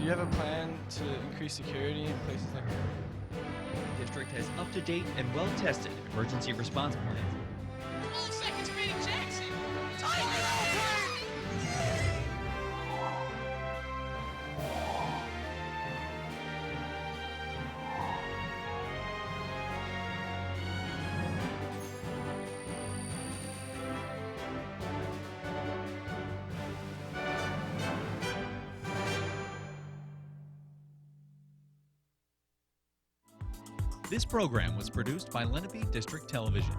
Do you have a plan to increase security in places like that? The district has up-to-date and well-tested emergency response plans. 12 seconds remaining, Jackson. Tighten it up, This program was produced by Lenape District Television.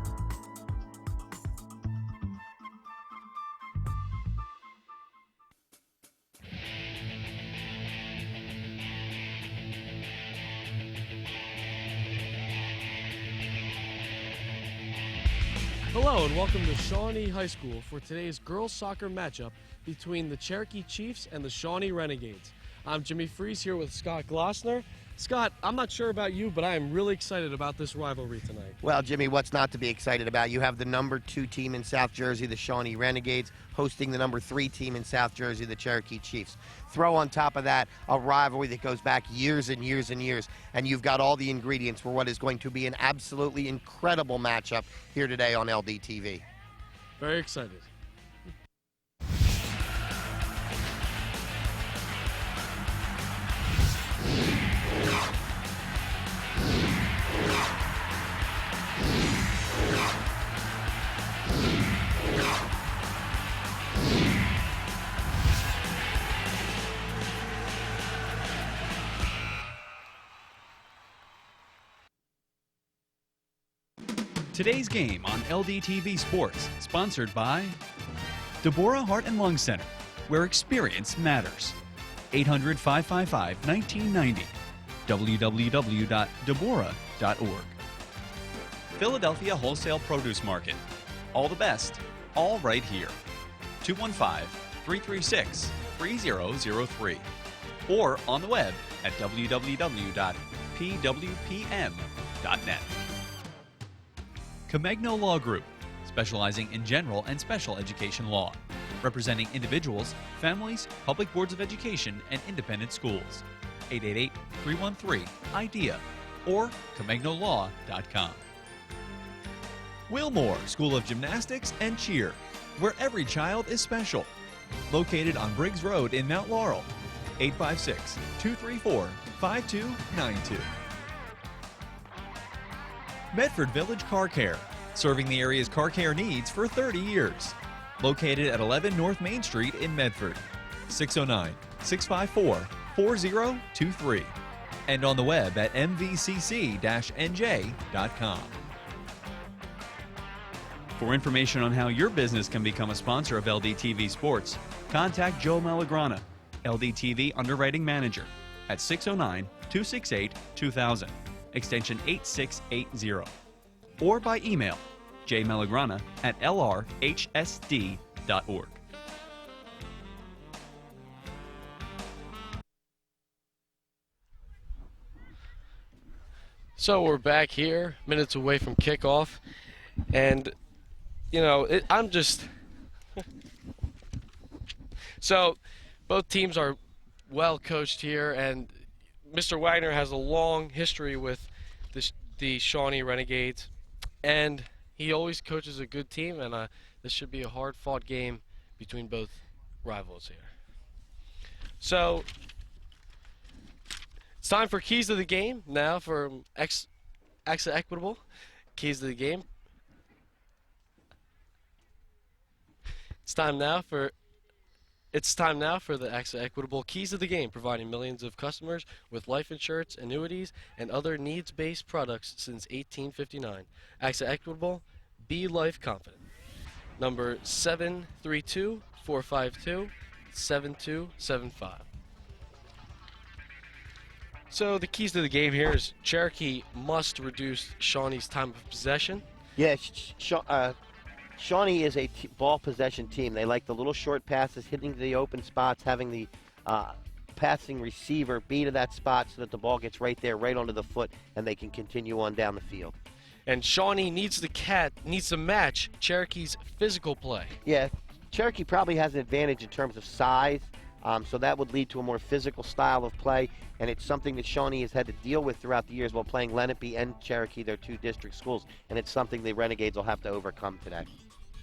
Hello and welcome to Shawnee High School for today's girls soccer matchup between the Cherokee Chiefs and the Shawnee Renegades. I'm Jimmy Freeze here with Scott Glossner. Scott, I'm not sure about you, but I am really excited about this rivalry tonight. Well, Jimmy, what's not to be excited about? You have the number 2 team in South Jersey, the Shawnee Renegades, hosting the number 3 team in South Jersey, the Cherokee Chiefs. Throw on top of that a rivalry that goes back years and years and years, and you've got all the ingredients for what is going to be an absolutely incredible matchup here today on LDTV. Very excited. Today's game on LDTV Sports, sponsored by Deborah Heart and Lung Center, where experience matters. 800-555-1990. www.deborah.org. Philadelphia Wholesale Produce Market. All the best, all right here. 215-336-3003. Or on the web at www.pwpm.net. Comegno Law Group, specializing in general and special education law, representing individuals, families, public boards of education, and independent schools. 888-313-IDEA or ComegnoLaw.com. Wilmore School of Gymnastics and Cheer, where every child is special. Located on Briggs Road in Mount Laurel. 856-234-5292. Medford Village Car Care, serving the area's car care needs for 30 years. Located at 11 North Main Street in Medford. 609-654-4023. And on the web at mvcc-nj.com. For information on how your business can become a sponsor of LDTV Sports, contact Joe Malagrana, LDTV Underwriting Manager, at 609-268-2000. extension 8680, or by email jmalagrana@lrhsd.org. So we're back here, minutes away from kickoff, and you know, I'm just so both teams are well coached here, and Mr. Wagner has a long history with the Shawnee Renegades, and he always coaches a good team, and this should be a hard-fought game between both rivals here. So it's time for Keys to the Game now for AXA Equitable. Keys to the Game. It's time now for the AXA Equitable Keys to the Game, providing millions of customers with life insurance, annuities, and other needs-based products since 1859. AXA Equitable, be life confident. Number 732-452-7275. So the keys to the game here is Cherokee must reduce Shawnee's time of possession. Yeah, Shawnee is a ball possession team. They like the little short passes, hitting the open spots, having the passing receiver be to that spot so that the ball gets right there, right onto the foot, and they can continue on down the field. And Shawnee needs to match Cherokee's physical play. Yeah, Cherokee probably has an advantage in terms of size. So that would lead to a more physical style of play, and it's something that Shawnee has had to deal with throughout the years while playing Lenape and Cherokee, their two district schools, and it's something the Renegades will have to overcome today.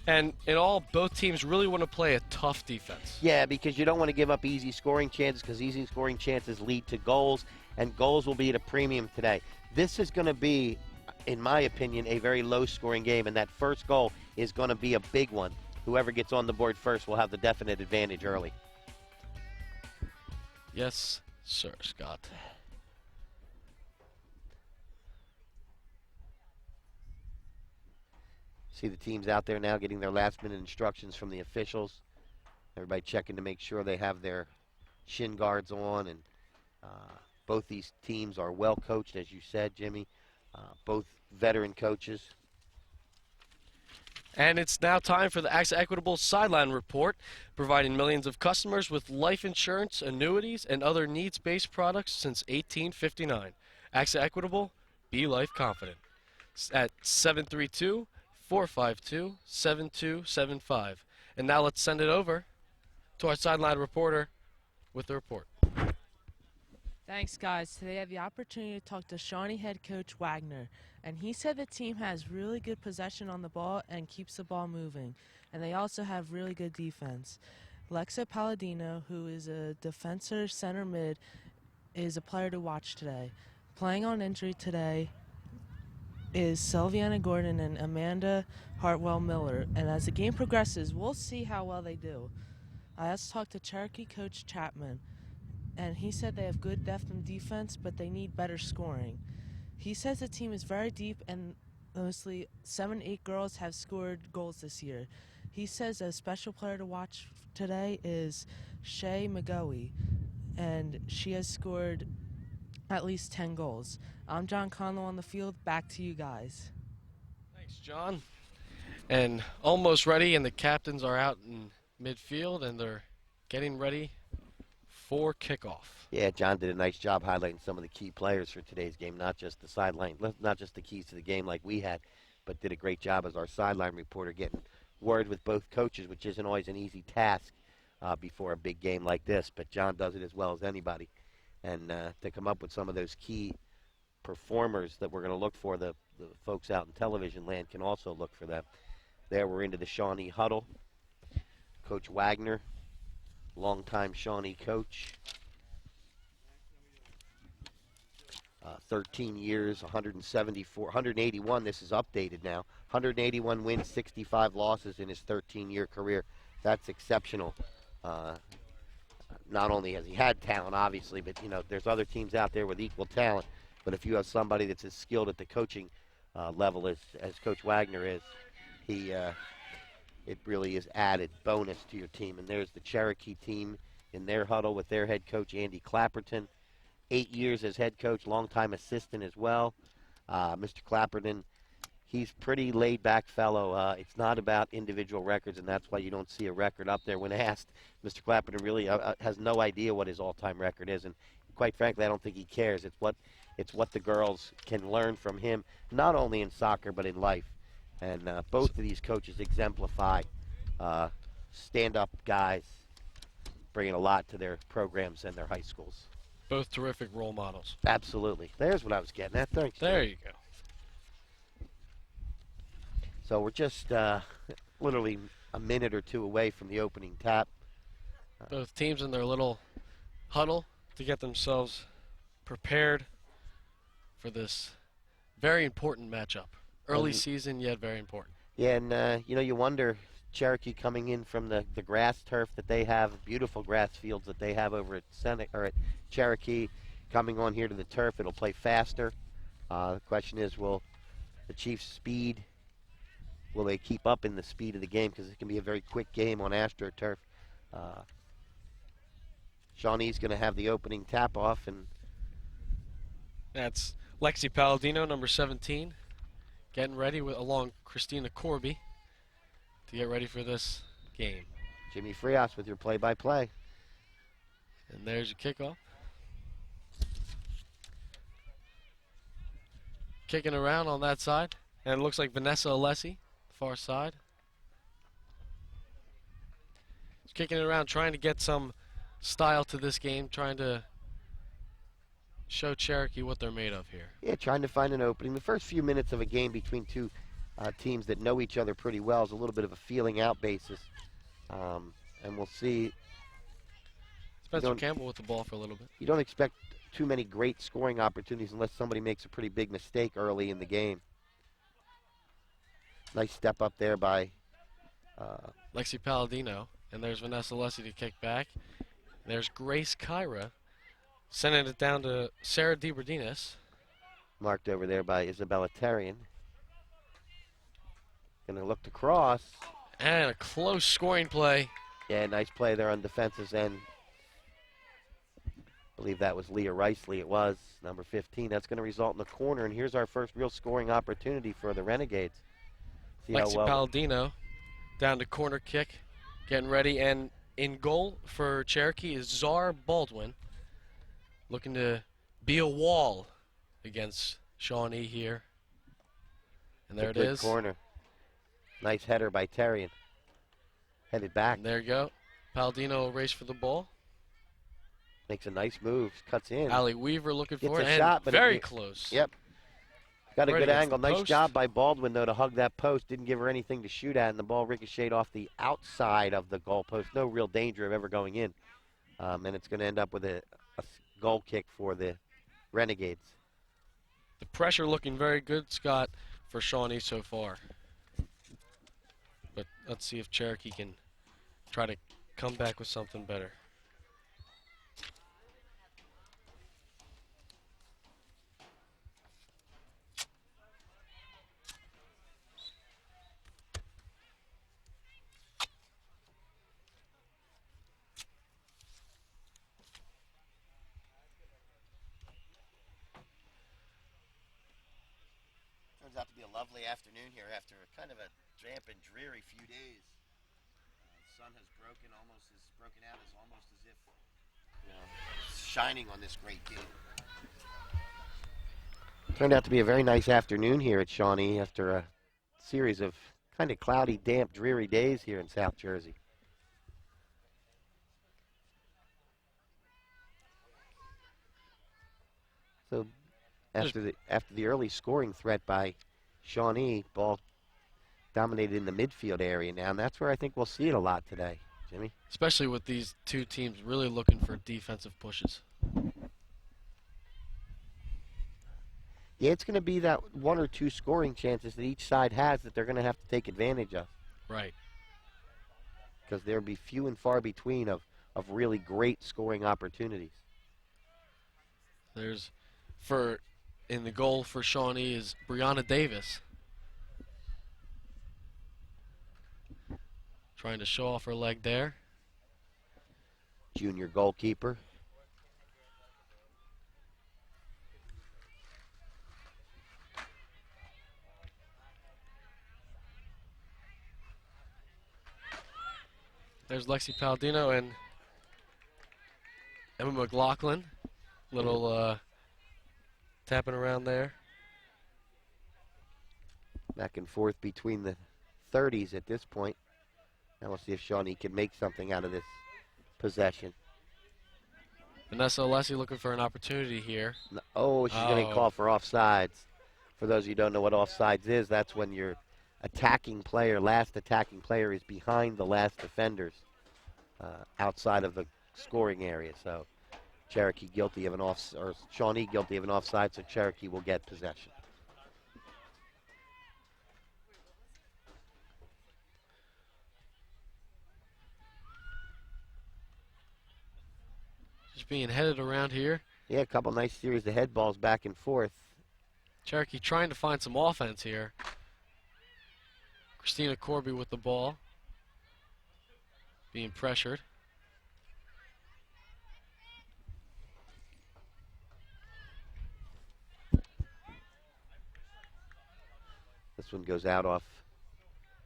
And in all, both teams really want to play a tough defense. Yeah, because you don't want to give up easy scoring chances, because easy scoring chances lead to goals, and goals will be at a premium today. This is going to be, in my opinion, a very low-scoring game, and that first goal is going to be a big one. Whoever gets on the board first will have the definite advantage early. Yes, sir, Scott. See the teams out there now getting their last-minute instructions from the officials. Everybody checking to make sure they have their shin guards on, and both these teams are well coached, as you said, Jimmy. Both veteran coaches. And it's now time for the AXA Equitable Sideline Report, providing millions of customers with life insurance, annuities, and other needs-based products since 1859. AXA Equitable, be life confident. At 732-452-7275. And now let's send it over to our sideline reporter with the report. Thanks, guys. Today I have the opportunity to talk to Shawnee head coach Wagner, and he said the team has really good possession on the ball and keeps the ball moving, and they also have really good defense. Lexa Palladino, who is a defensor center mid, is a player to watch today. Playing on injury today is Sylviana Gordon and Amanda Hartwell Miller, and as the game progresses, we'll see how well they do. I also talked to Cherokee coach Chapman, and he said they have good depth in defense, but they need better scoring. He says the team is very deep, and mostly 7-8 girls have scored goals this year. He says a special player to watch today is Shay McGoey, and she has scored at least 10 goals. I'm John Conlow on the field. Back to you guys. Thanks, John. And almost ready, and the captains are out in midfield, and they're getting ready for kickoff. Yeah, John did a nice job highlighting some of the key players for today's game, not just the sideline, not just the keys to the game like we had, but did a great job as our sideline reporter getting word with both coaches, which isn't always an easy task before a big game like this, but John does it as well as anybody. And to come up with some of those key performers that we're going to look for, the folks out in television land can also look for them. There we're into the Shawnee huddle. Coach Wagner, longtime Shawnee coach. 13 years, 181, this is updated now. 181 wins, 65 losses in his 13-year career. That's exceptional. Not only has he had talent, obviously, but, you know, there's other teams out there with equal talent. But if you have somebody that's as skilled at the coaching level as Coach Wagner is, it really is added bonus to your team. And there's the Cherokee team in their huddle with their head coach, Andy Clapperton. 8 years as head coach, longtime assistant as well. Mr. Clapperton, he's pretty laid-back fellow. It's not about individual records, and that's why you don't see a record up there. When asked, Mr. Clapperton really has no idea what his all-time record is, and quite frankly, I don't think he cares. It's what the girls can learn from him, not only in soccer but in life. And both of these coaches exemplify stand-up guys, bringing a lot to their programs and their high schools. Both terrific role models. Absolutely. There's what I was getting at. Thanks. There you go. So we're just literally a minute or two away from the opening tap. Both teams in their little huddle to get themselves prepared for this very important matchup. Early season, yet very important. Yeah, and you wonder, Cherokee coming in from the grass turf that they have, beautiful grass fields that they have over at Cherokee, coming on here to the turf, it'll play faster. The question is, will the Chiefs' speed, will they keep up in the speed of the game? Because it can be a very quick game on AstroTurf. Shawnee's going to have the opening tap off, and that's Lexi Palladino, number 17, getting ready along Christina Corby to get ready for this game. Jimmy Frias with your play-by-play. And there's your kickoff. Kicking around on that side. And it looks like Vanessa Alessi, far side. She's kicking it around, trying to get some style to this game, trying to show Cherokee what they're made of here. Yeah, trying to find an opening. The first few minutes of a game between two teams that know each other pretty well is a little bit of a feeling out basis. And we'll see. Spencer Campbell with the ball for a little bit. You don't expect too many great scoring opportunities unless somebody makes a pretty big mistake early in the game. Nice step up there by Lexi Palladino. And there's Vanessa Lessie to kick back. There's Grace Kyra sending it down to Sarah DeBerdinas. marked over there by Isabella Terrian. Gonna look to cross. And a close scoring play. Yeah, nice play there on defensive end. I believe that was Leah Riceley. It was number 15. That's going to result in the corner, and here's our first real scoring opportunity for the Renegades. See Lexi Palladino down to corner kick, getting ready, and in goal for Cherokee is Czar Baldwin, looking to be a wall against Shawnee here. And there it is. Corner. Nice header by Terrian. Headed back. And there you go. Palladino will race for the ball. Makes a nice move. Cuts in. Allie Weaver looking Gets for a it. shot, And but very it- close. Yep. Got a Right good against angle. the Nice post. job by Baldwin, though, to hug that post. Didn't give her anything to shoot at, and the ball ricocheted off the outside of the goal post. No real danger of ever going in. And it's going to end up with a goal kick for the Renegades. The pressure looking very good, Scott, for Shawnee so far. But let's see if Cherokee can try to come back with something better. Turns out to be a lovely afternoon here after kind of a damp and dreary few days. The sun has broken out as almost as if it's shining on this great game. Turned out to be a very nice afternoon here at Shawnee after a series of kind of cloudy, damp, dreary days here in South Jersey. So after the early scoring threat by Shawnee, ball dominated in the midfield area now, and that's where I think we'll see it a lot today, Jimmy. Especially with these two teams really looking for defensive pushes. Yeah, it's going to be that one or two scoring chances that each side has that they're going to have to take advantage of. Right. Because there'll be few and far between of really great scoring opportunities. There's in the goal for Shawnee is Brianna Davis. Trying to show off her leg there. Junior goalkeeper. There's Lexi Palladino and Emma McLaughlin. Little tapping around there. Back and forth between the 30s at this point. Now we'll see if Shawnee can make something out of this possession. Vanessa Alessi looking for an opportunity here. Oh, she's going to call for offsides. For those of you who don't know what offsides is, that's when your last attacking player is behind the last defenders outside of the scoring area. So Cherokee guilty of Shawnee guilty of an offside, so Cherokee will get possession. Just being headed around here. Yeah, a couple nice series of head balls back and forth. Cherokee trying to find some offense here. Christina Corby with the ball. Being pressured. This one goes out off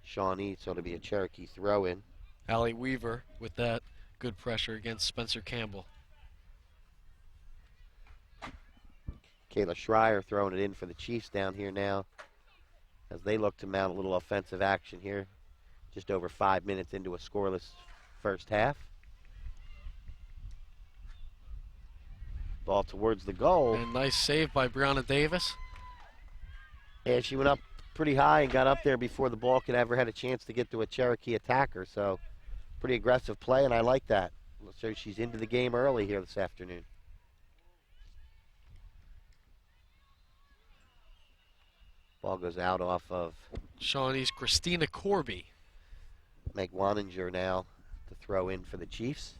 Shawnee, so it'll be a Cherokee throw-in. Allie Weaver with that good pressure against Spencer Campbell. Kayla Schreier throwing it in for the Chiefs down here now as they look to mount a little offensive action here. Just over 5 minutes into a scoreless first half. Ball towards the goal. And nice save by Brianna Davis. And she went up pretty high and got up there before the ball could ever had a chance to get to a Cherokee attacker. So pretty aggressive play, and I like that. So she's into the game early here this afternoon. Ball goes out off of Shawnee's Christina Corby. Meg Waninger now to throw in for the Chiefs.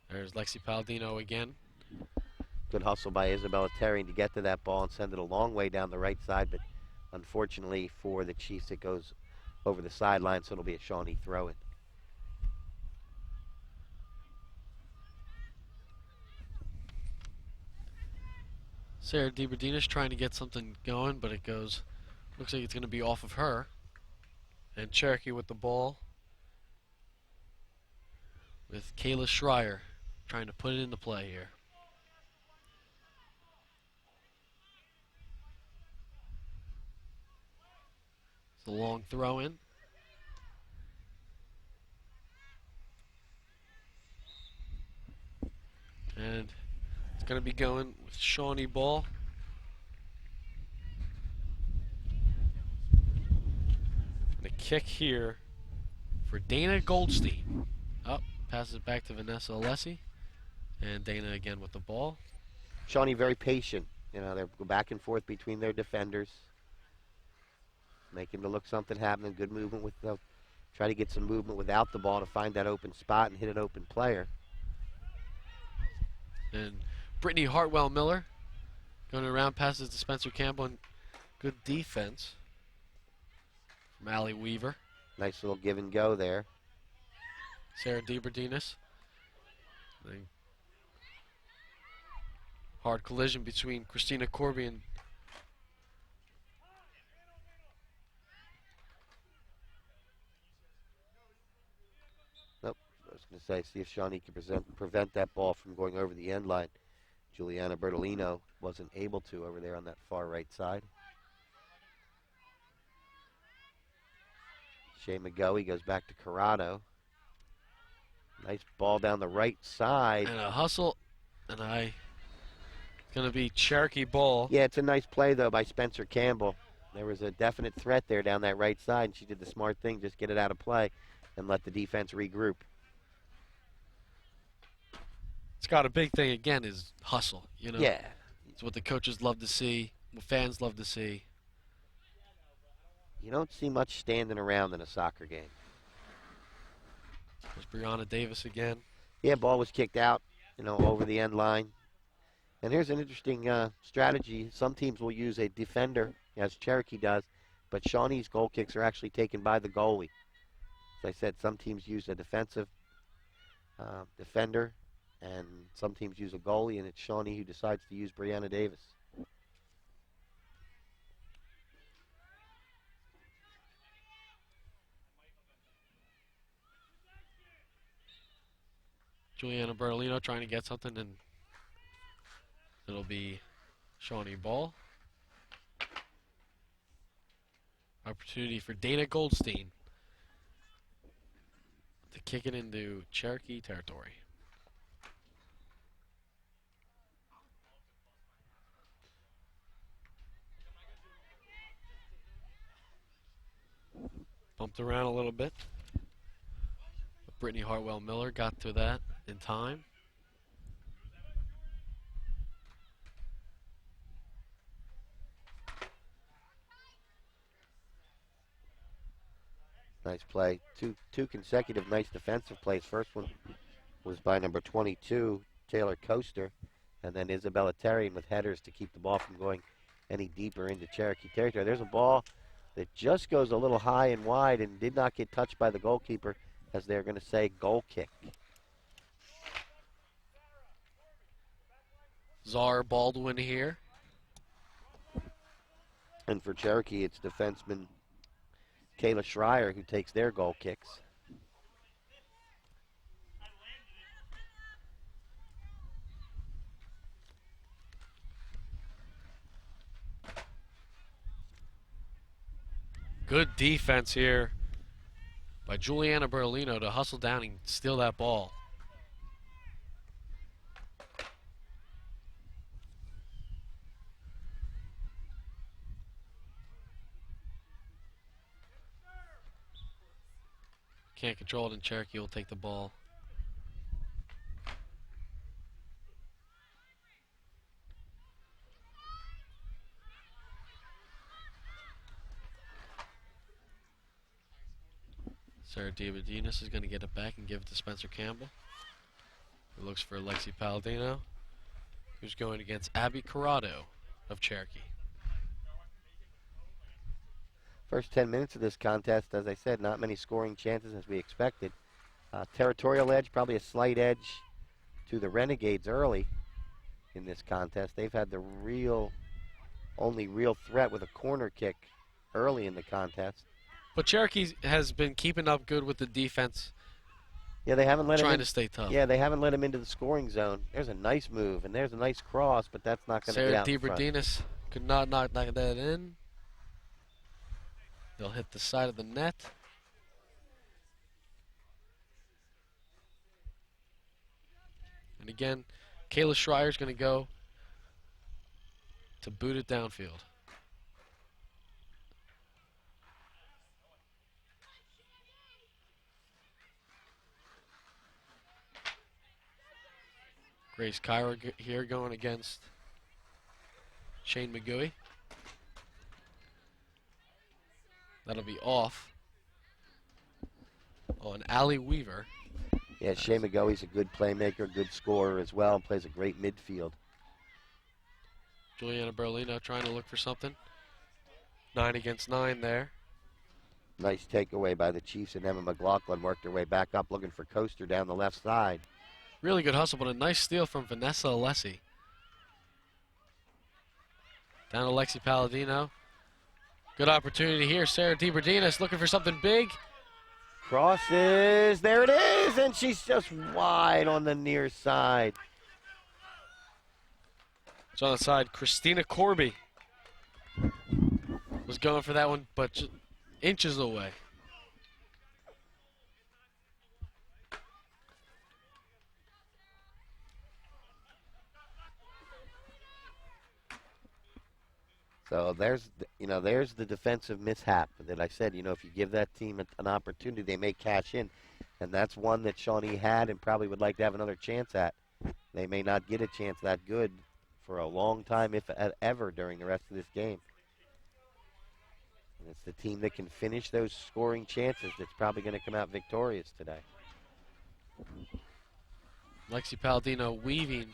There's Lexi Palladino again. Good hustle by Isabella Terry to get to that ball and send it a long way down the right side, but unfortunately for the Chiefs, it goes over the sideline, so it'll be a Shawnee throw-in. Sarah DiBerdinas trying to get something going, but it goes, looks like it's going to be off of her. And Cherokee with the ball with Kayla Schreier trying to put it into play here. It's a long throw in. And it's going to be going with Shawnee ball. The kick here for Dana Goldstein. Up, passes it back to Vanessa Alessi. And Dana again with the ball. Shawnee very patient. You know, they go back and forth between their defenders. Making to look something happening. Good movement with the, try to get some movement without the ball to find that open spot and hit an open player. And Brittany Hartwell-Miller going around, passes to Spencer Campbell, and good defense from Allie Weaver. Nice little give and go there. Sarah DiBerdinas. Hard collision between Christina Corby and Nope. I was going to say, see if Shawnee can prevent that ball from going over the end line. Juliana Bertolino wasn't able to over there on that far right side. Shea McGoey goes back to Corrado. Nice ball down the right side. and a hustle, and it's going to be Cherokee ball. Yeah, it's a nice play, though, by Spencer Campbell. There was a definite threat there down that right side, and she did the smart thing, just get it out of play and let the defense regroup. Scott, a big thing again is hustle. You know, Yeah. it's what the coaches love to see, what fans love to see. You don't see much standing around in a soccer game. There's Brianna Davis again. Yeah, ball was kicked out, you know, over the end line. And here's an interesting strategy. Some teams will use a defender, as Cherokee does, but Shawnee's goal kicks are actually taken by the goalie. As I said, some teams use a defensive defender, and some teams use a goalie, and it's Shawnee who decides to use Brianna Davis. Juliana Bertolino trying to get something, and it'll be Shawnee ball. Opportunity for Dana Goldstein to kick it into Cherokee territory. Bumped around a little bit. But Brittany Hartwell-Miller got to that in time. Nice play. Two consecutive nice defensive plays. First one was by number 22, Taylor Coaster, and then Isabella Terry with headers to keep the ball from going any deeper into Cherokee territory. There's a ball that just goes a little high and wide and did not get touched by the goalkeeper, as they're going to say goal kick. Czar Baldwin here. And for Cherokee, it's defenseman Kayla Schreier who takes their goal kicks. Good defense here by Juliana Bertolino to hustle down and steal that ball. can't control it, and Cherokee will take the ball. Sarah DiBedinas is going to get it back and give it to Spencer Campbell, who looks for Lexi Palladino, who's going against Abby Corrado of Cherokee. First 10 minutes of this contest, as I said, not many scoring chances as we expected. Territorial edge, probably a slight edge to the Renegades early in this contest. They've had the only real threat with a corner kick early in the contest. But Cherokee has been keeping up good with the defense. Yeah, they haven't let him trying to stay tough. Yeah, they haven't let him into the scoring zone. There's a nice move, and there's a nice cross, but that's not going to get out in front. Sarah DiBedinas could not knock that in. They'll hit the side of the net. And again, Kayla Schreier's going to go to boot it downfield. Grace Kyra here going against Shane McGooey. That'll be off on Allie Weaver. Yeah, Shea McGoey's a good playmaker, good scorer as well, plays a great midfield. Juliana Berlino trying to look for something. 9 against 9 there. Nice takeaway by the Chiefs, and Emma McLaughlin worked her way back up looking for Coaster down the left side. Really good hustle, but a nice steal from Vanessa Alessi. Down to Lexi Palladino. Good opportunity here. Sarah DiBedinas looking for something big. Crosses, there it is, and she's just wide on the near side. It's on the side. Christina Corby was going for that one, but just inches away. So there's the defensive mishap that I said, if you give that team an opportunity, they may cash in. And that's one that Shawnee had and probably would like to have another chance at. They may not get a chance that good for a long time, if ever, during the rest of this game. And it's the team that can finish those scoring chances that's probably going to come out victorious today. Lexi Palladino weaving,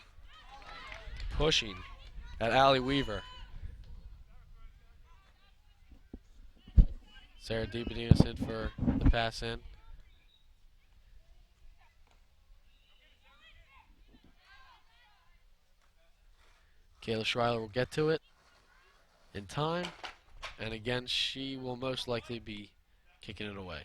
pushing at Allie Weaver. Sarah DiBedinas in for the pass in. Kayla Schreiler will get to it in time. And again, she will most likely be kicking it away.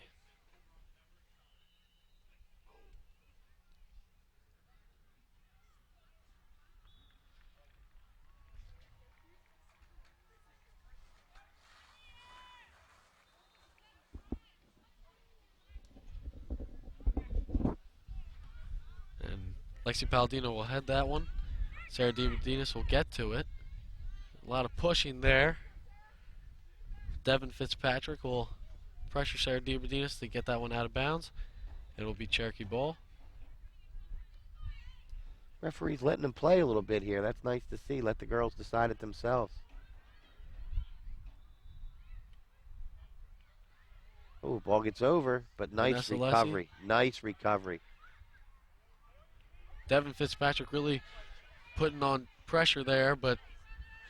Lexi Palladino will head that one. Sarah DiBedinas will get to it. A lot of pushing there. Devin Fitzpatrick will pressure Sarah DiBedinas to get that one out of bounds. It will be Cherokee ball. Referee's letting them play a little bit here. That's nice to see. Let the girls decide it themselves. Oh, ball gets over, but nice Vanessa recovery. Lessie. Nice recovery. Devin Fitzpatrick really putting on pressure there, but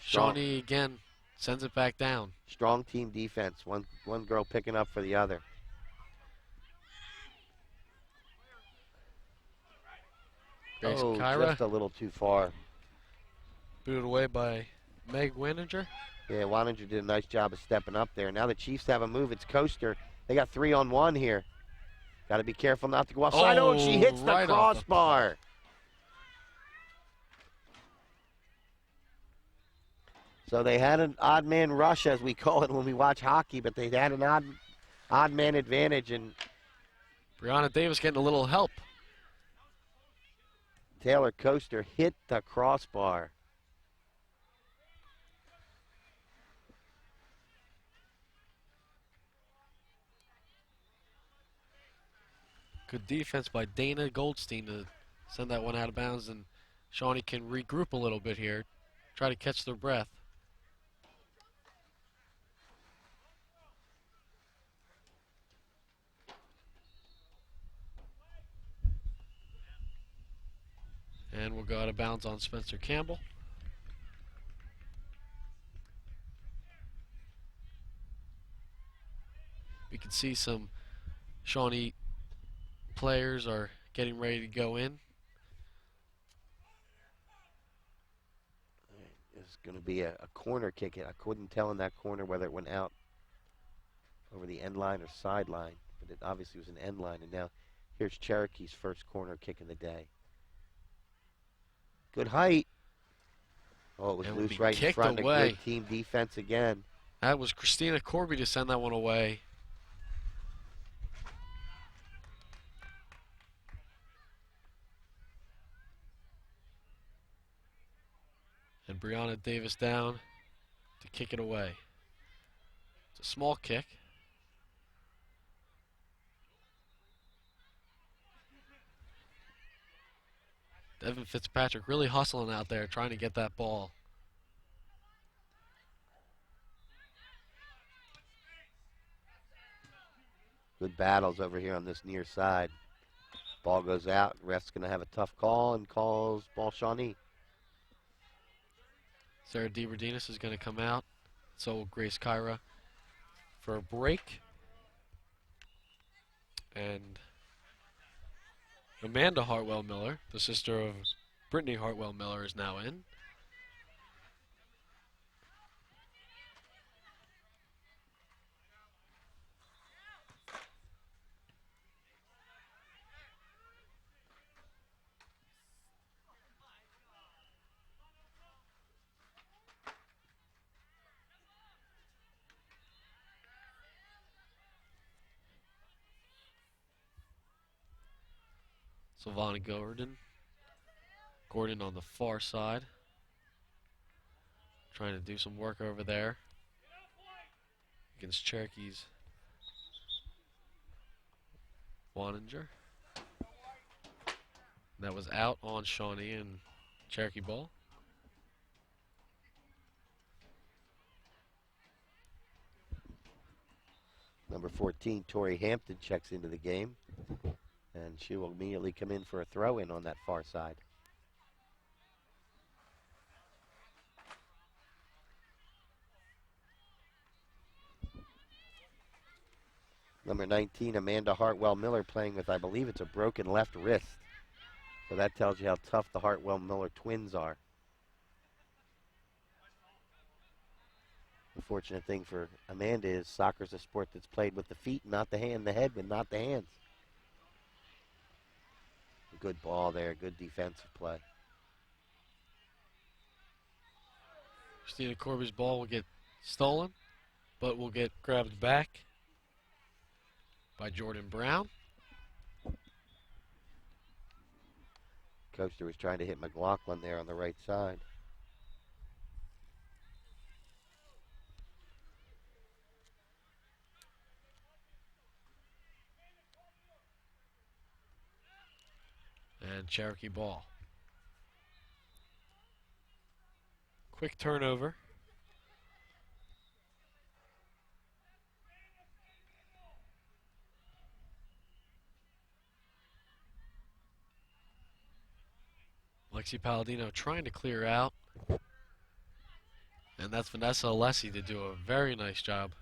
Shawnee again sends it back down. Strong team defense. One girl picking up for the other. Grace Oh, Kyra just a little too far. booted away by Meg Wininger. Yeah, Waninger did a nice job of stepping up there. Now the Chiefs have a move. It's Coaster. They got 3-on-1 here. Got to be careful not to go offside. Oh, she hits right the off the crossbar. So they had an odd man rush, as we call it when we watch hockey, but they had an odd man advantage, and Brianna Davis getting a little help. Taylor Coaster hit the crossbar. Good defense by Dana Goldstein to send that one out of bounds, and Shawnee can regroup a little bit here, try to catch their breath. And we'll go out of bounds on Spencer Campbell. We can see some Shawnee players are getting ready to go in. It's going to be a corner kick. I couldn't tell in that corner whether it went out over the end line or sideline, but it obviously was an end line. And now here's Cherokee's first corner kick of the day. Good height. Oh, it was loose right in front. Away. A good team defense again. That was Christina Corby to send that one away. And Brianna Davis down to kick it away. It's a small kick. Devin Fitzpatrick really hustling out there, trying to get that ball. Good battles over here on this near side. Ball goes out. Ref's going to have a tough call and calls ball Shawnee. Sarah DeBerdinas is going to come out. So will Grace Kyra for a break. And Amanda Hartwell Miller, the sister of Brittany Hartwell Miller, is now in. Sylvana Gordon on the far side. Trying to do some work over there against Cherokee's Waninger. That was out on Shawnee and Cherokee ball. Number 14, Tori Hampton checks into the game. And she will immediately come in for a throw-in on that far side. Number 19, Amanda Hartwell Miller, playing with, I believe it's a broken left wrist. So that tells you how tough the Hartwell Miller twins are. The fortunate thing for Amanda is soccer's a sport that's played with the feet, not the hand, the head, but not the hands. Good ball there, good defensive play. Christina Corby's ball will get stolen, but will get grabbed back by Jordan Brown. Coaster was trying to hit McLaughlin there on the right side. And Cherokee ball. Quick turnover. Lexi Palladino trying to clear out. And that's Vanessa Alessi to do a very nice job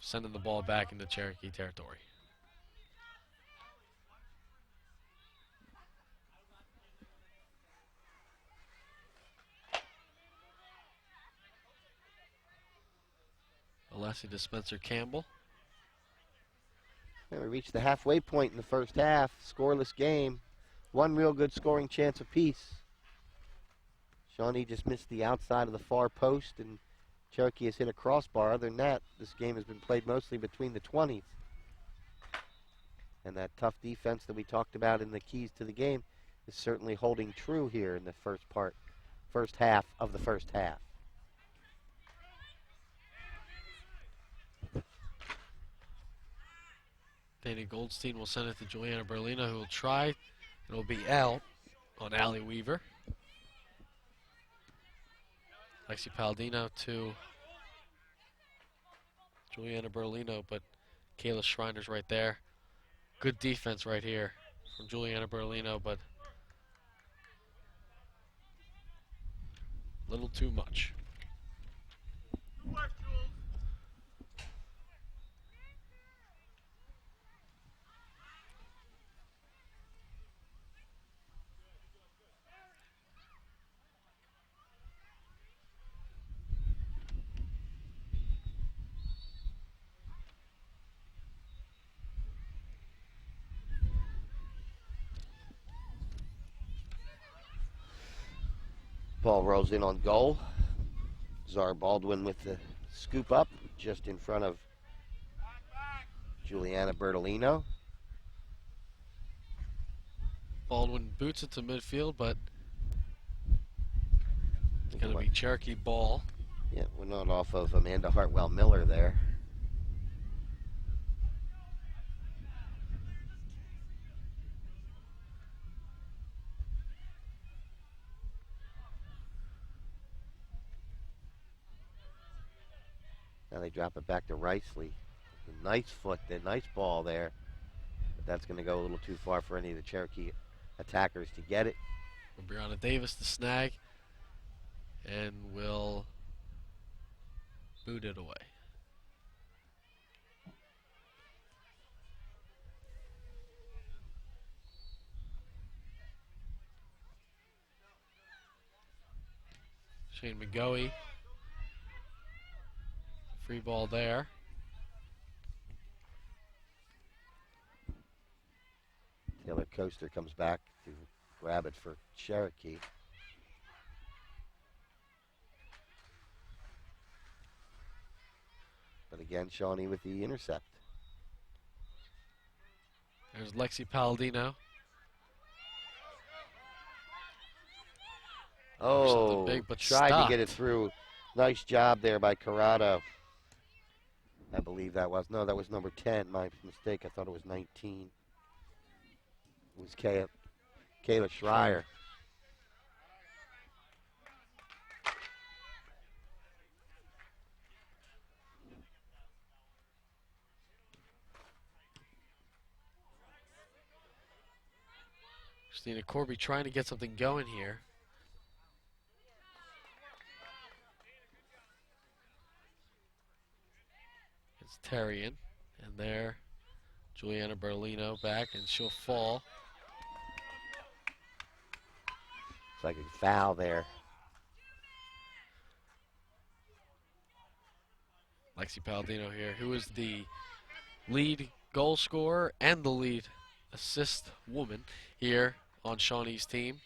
sending the ball back into Cherokee territory. Alessi to Spencer Campbell. And we reached the halfway point in the first half. Scoreless game. One real good scoring chance apiece. Shawnee just missed the outside of the far post, and Cherokee has hit a crossbar. Other than that, this game has been played mostly between the 20s. And that tough defense that we talked about in the keys to the game is certainly holding true here in the first half of the first half. Danny Goldstein will send it to Juliana Berlino, who will try. It'll be L on Allie Weaver. Lexi Palladino to Juliana Berlino, but Kayla Schreiner's right there. Good defense right here from Juliana Berlino, but a little too much. Ball rolls in on goal. Zara Baldwin with the scoop up just in front of Juliana Bertolino. Baldwin boots it to midfield, but it's going to be Cherokee ball. Yeah, we're not off of Amanda Hartwell-Miller there. Now they drop it back to Riceley. Nice foot there, nice ball there. But that's going to go a little too far for any of the Cherokee attackers to get it. Brianna Davis to snag, and will boot it away. Shane McGoey. Free ball there. Taylor Coaster comes back to grab it for Cherokee. But again, Shawnee with the intercept. There's Lexi Palladino. Oh, big, but tried stopped. to get it through. Nice job there by Corrado. I believe that was. No, that was number 10. My mistake. I thought it was 19. It was Kayla Schreier. Christina Corby trying to get something going here. It's Terrian, and there Juliana Berlino back, and she'll fall. It's like a foul there. Lexi Palladino here, who is the lead goal scorer and the lead assist woman here on Shawnee's team.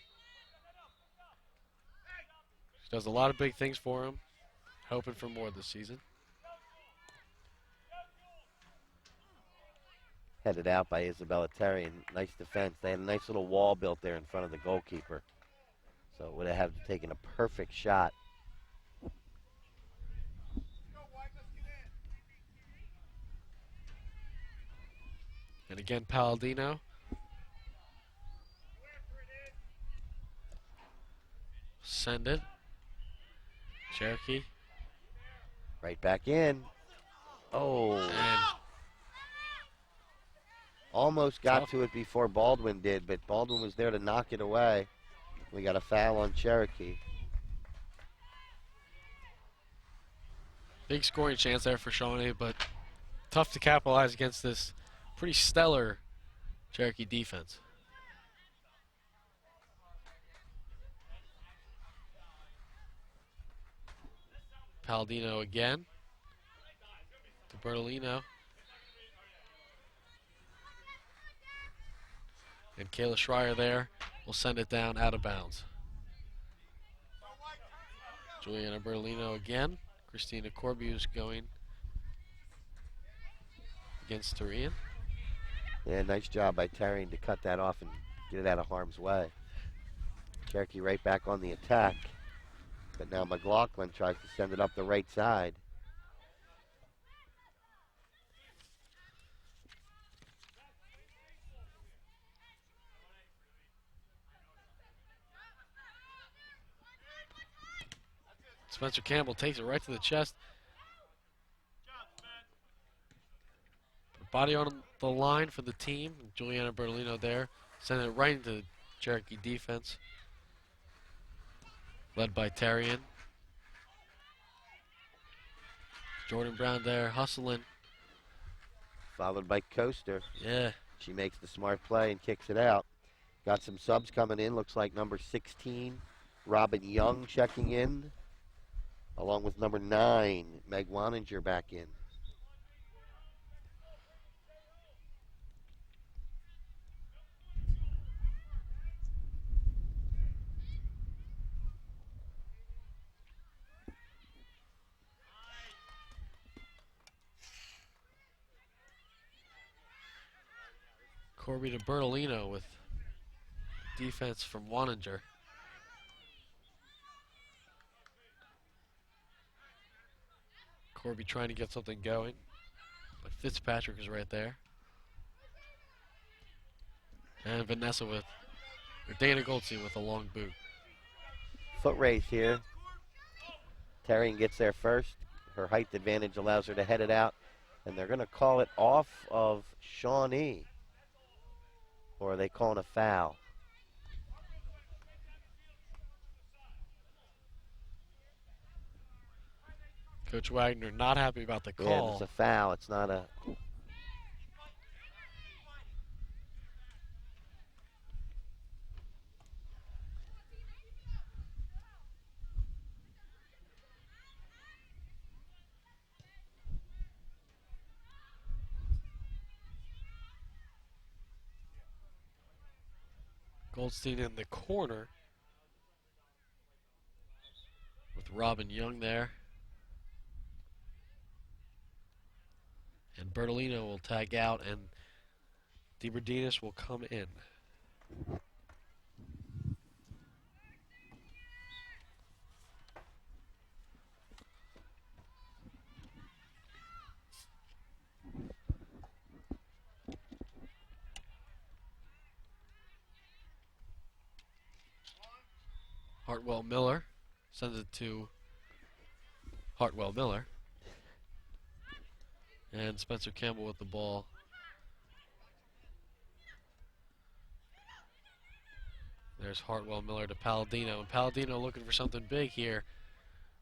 She does a lot of big things for him, hoping for more this season. Headed out by Isabella Terry, and nice defense. They had a nice little wall built there in front of the goalkeeper. So it would have taken a perfect shot. And again, Palladino. Send it. Cherokee. Right back in. Oh. And almost got tough. to it before Baldwin did, but Baldwin was there to knock it away. We got a foul on Cherokee. Big scoring chance there for Shawnee, but tough to capitalize against this pretty stellar Cherokee defense. Palladino again to Bertolino. And Kayla Schreier there will send it down out of bounds. Juliana Bertolino again. Christina Corbius going against Turian. Yeah, nice job by Tarian to cut that off and get it out of harm's way. Cherokee right back on the attack. But now McLaughlin tries to send it up the right side. Spencer Campbell takes it right to the chest. Body on the line for the team. Juliana Bertolino there. Sending it right into the Cherokee defense. Led by Tarian. Jordan Brown there hustling. Followed by Coaster. Yeah. She makes the smart play and kicks it out. Got some subs coming in. Looks like number 16, Robin Young, checking in, along with number 9, Meg Waninger, back in. Corby to Bertolino with defense from Waninger. Corby trying to get something going, but Fitzpatrick is right there. And Vanessa or Dana Goldstein with a long boot. Foot race here. Tarian gets there first. Her height advantage allows her to head it out. And they're going to call it off of Shawnee. Or are they calling a foul? Coach Wagner not happy about the call. Yeah, it's a foul. It's not a... Goldstein in the corner with Robin Young there. And Bertolino will tag out and DeBerdinis will come in. Hartwell Miller sends it to Hartwell Miller. And Spencer Campbell with the ball. There's Hartwell Miller to Palladino. And Palladino looking for something big here.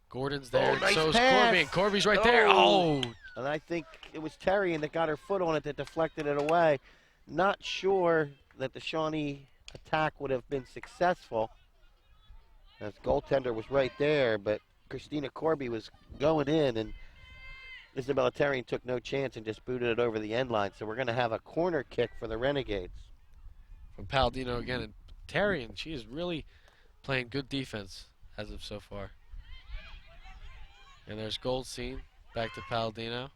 Gordon's there. Oh, nice so is pass. Corby. And Corby's right there. Oh. Oh! And I think it was Tarian that got her foot on it that deflected it away. Not sure that the Shawnee attack would have been successful, as goaltender was right there, but Christina Corby was going in, and Isabella Tarian took no chance and just booted it over the end line. So we're going to have a corner kick for the Renegades. From Palladino again. And Tarian, she is really playing good defense as of so far. And there's Goldstein back to Palladino.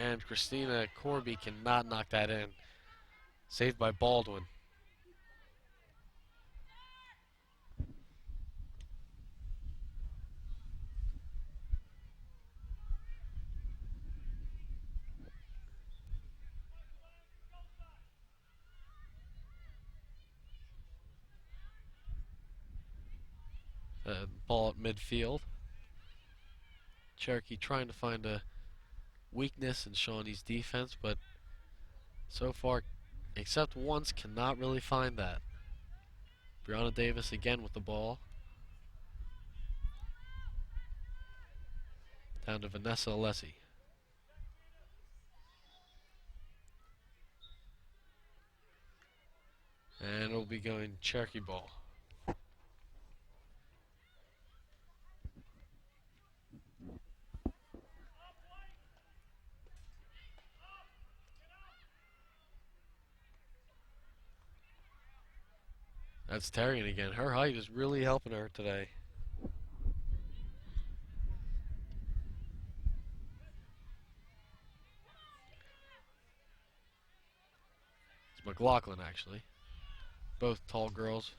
And Christina Corby cannot knock that in. Saved by Baldwin. Ball at midfield. Cherokee trying to find a weakness in Shawnee's defense, but so far, except once, cannot really find that. Brianna Davis again with the ball. Down to Vanessa Alessi. And it'll be going Cherokee ball. That's Tarian again. Her height is really helping her today. It's McLaughlin, actually. Both tall girls.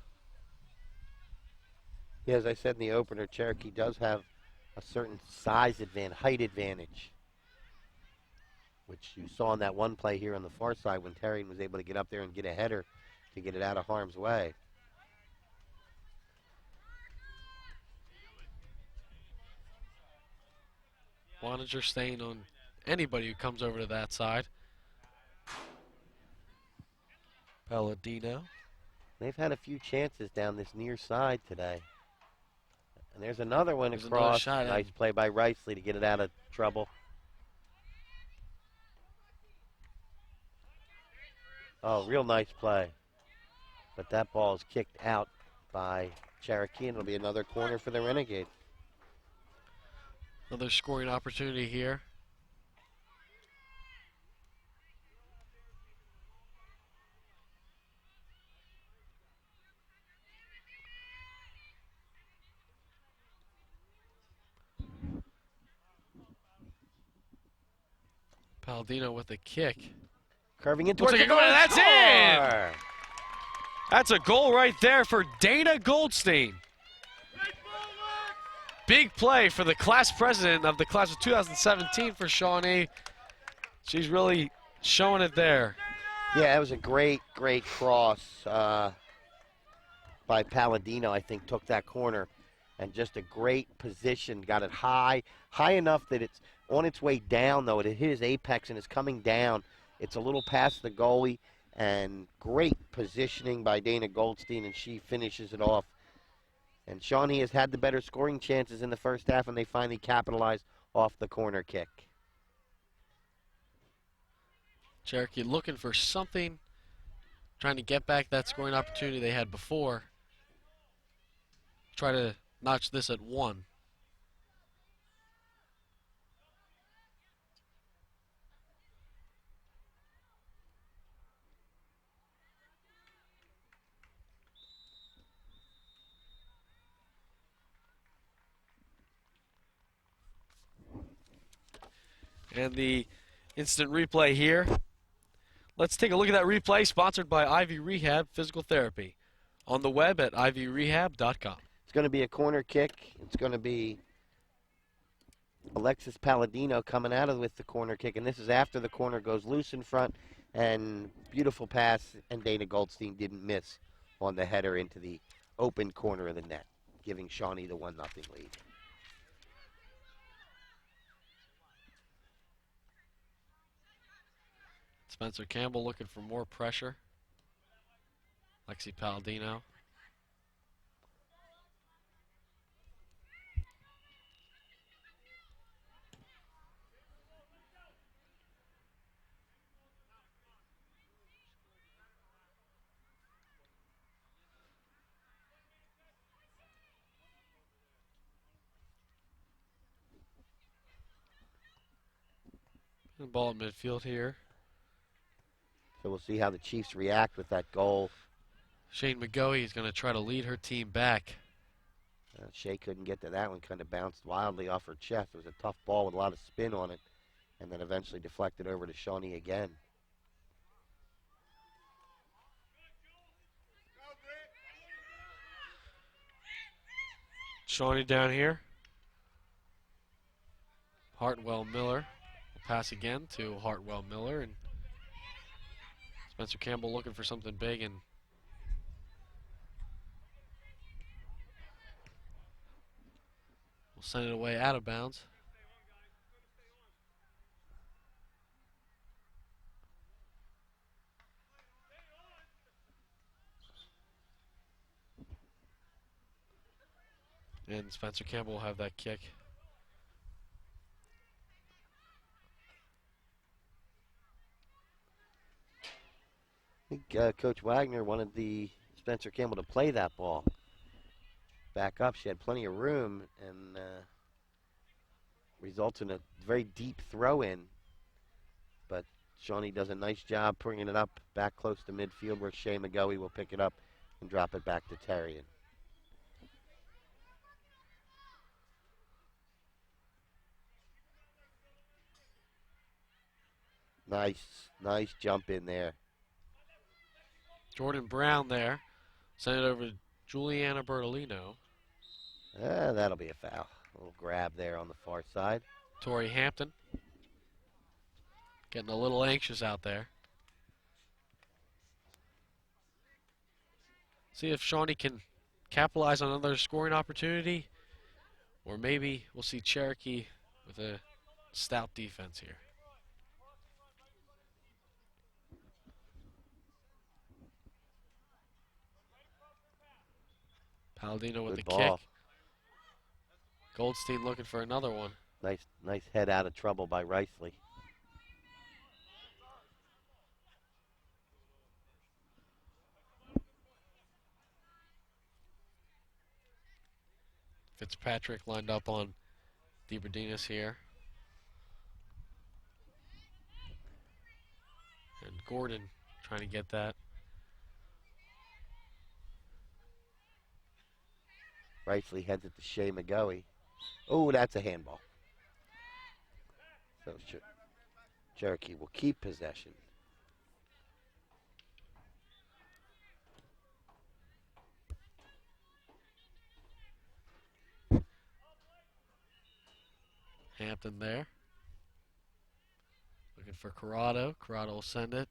Yeah, as I said in the opener, Cherokee does have a certain size advantage, height advantage, which you saw in that one play here on the far side when Tarian was able to get up there and get a header to get it out of harm's way. Wanninger staying on anybody who comes over to that side. Palladino. They've had a few chances down this near side today. And there's another one There's another across. shot Nice in. play by Riceley to get it out of trouble. Oh, real nice play. But that ball is kicked out by Cherokee, and it'll be another corner for the Renegades. Another scoring opportunity here. Palladino with a kick. Curving in Looks towards like the it going, goal. that's Score! in! That's a goal right there for Dana Goldstein. Big play for the class president of the class of 2017 for Shawnee. She's really showing it there. Yeah, it was a great cross by Palladino, I think, took that corner. And just a great position, got it high enough that it's on its way down, though. It hit his apex and is coming down. It's a little past the goalie, and great positioning by Dana Goldstein, and she finishes it off. And Shawnee has had the better scoring chances in the first half, and they finally capitalized off the corner kick. Cherokee looking for something, trying to get back that scoring opportunity they had before. Try to notch this at 1. And the instant replay here. Let's take a look at that replay, sponsored by Ivy Rehab Physical Therapy. On the web at ivyrehab.com. It's going to be a corner kick. It's going to be Alexis Palladino coming out with the corner kick, and this is after the corner goes loose in front, and beautiful pass, and Dana Goldstein didn't miss on the header into the open corner of the net, giving Shawnee the 1-0 lead. Spencer Campbell looking for more pressure. Lexi Palladino. And ball at midfield here. So we'll see how the Chiefs react with that goal. Shane McGoey is going to try to lead her team back. Shea couldn't get to that one, kind of bounced wildly off her chest. It was a tough ball with a lot of spin on it, and then eventually deflected over to Shawnee again. Shawnee down here. Hartwell Miller. Pass again to Hartwell Miller, and Spencer Campbell looking for something big, and we'll send it away out of bounds. And Spencer Campbell will have that kick. I think Coach Wagner wanted the Spencer Campbell to play that ball. Back up, she had plenty of room, and results in a very deep throw in. But Shawnee does a nice job bringing it up back close to midfield, where Shea McGoey will pick it up and drop it back to Terrian. Nice jump in there. Jordan Brown there. Send it over to Juliana Bertolino. That'll be a foul. A little grab there on the far side. Tori Hampton. Getting a little anxious out there. See if Shawnee can capitalize on another scoring opportunity. Or maybe we'll see Cherokee with a stout defense here. Palladino with Good the ball. kick. Goldstein looking for another one. Nice head out of trouble by Riceley. Fitzpatrick lined up on DeBerdinas here. And Gordon trying to get that. Riceley heads it to Shea McGoey. Oh, that's a handball. So Cherokee will keep possession. Hampton there. Looking for Corrado. Corrado will send it.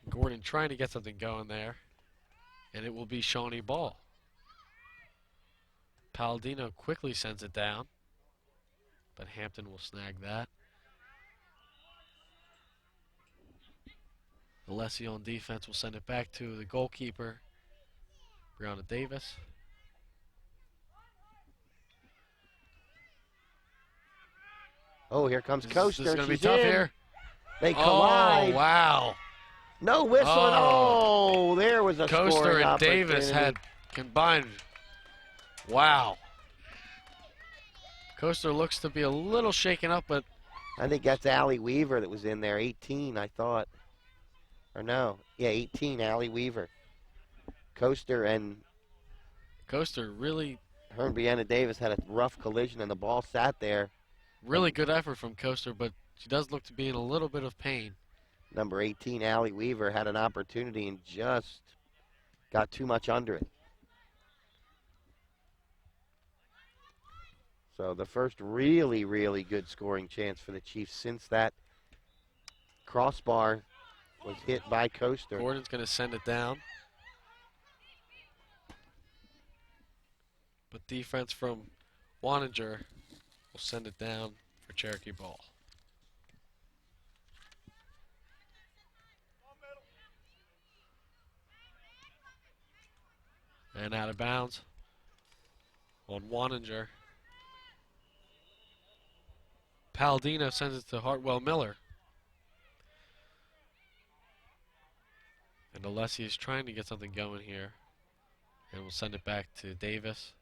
Gordon trying to get something going there. And it will be Shawnee ball. Palladino quickly sends it down. But Hampton will snag that. Alessi on defense will send it back to the goalkeeper, Brianna Davis. Oh, here comes Coaster. This is going to be She's tough in. here. They collide. Oh, wow. No whistle at all. There was a Coaster scoring and Davis opportunity. had combined. Wow. Coaster looks to be a little shaken up, but I think that's Allie Weaver that was in there. 18, I thought. Or no. Yeah, 18, Allie Weaver. Coaster and Coaster really, her and Brianna Davis had a rough collision, and the ball sat there. really good effort from Coaster, but she does look to be in a little bit of pain. Number 18, Allie Weaver, had an opportunity and just got too much under it. So the first really, really good scoring chance for the Chiefs since that crossbar was hit by Coaster. Gordon's going to send it down. But defense from Wanninger will send it down for Cherokee ball. And out of bounds on Wanninger. Palladino sends it to Hartwell Miller. And Alessi is trying to get something going here. And we'll send it back to Davis.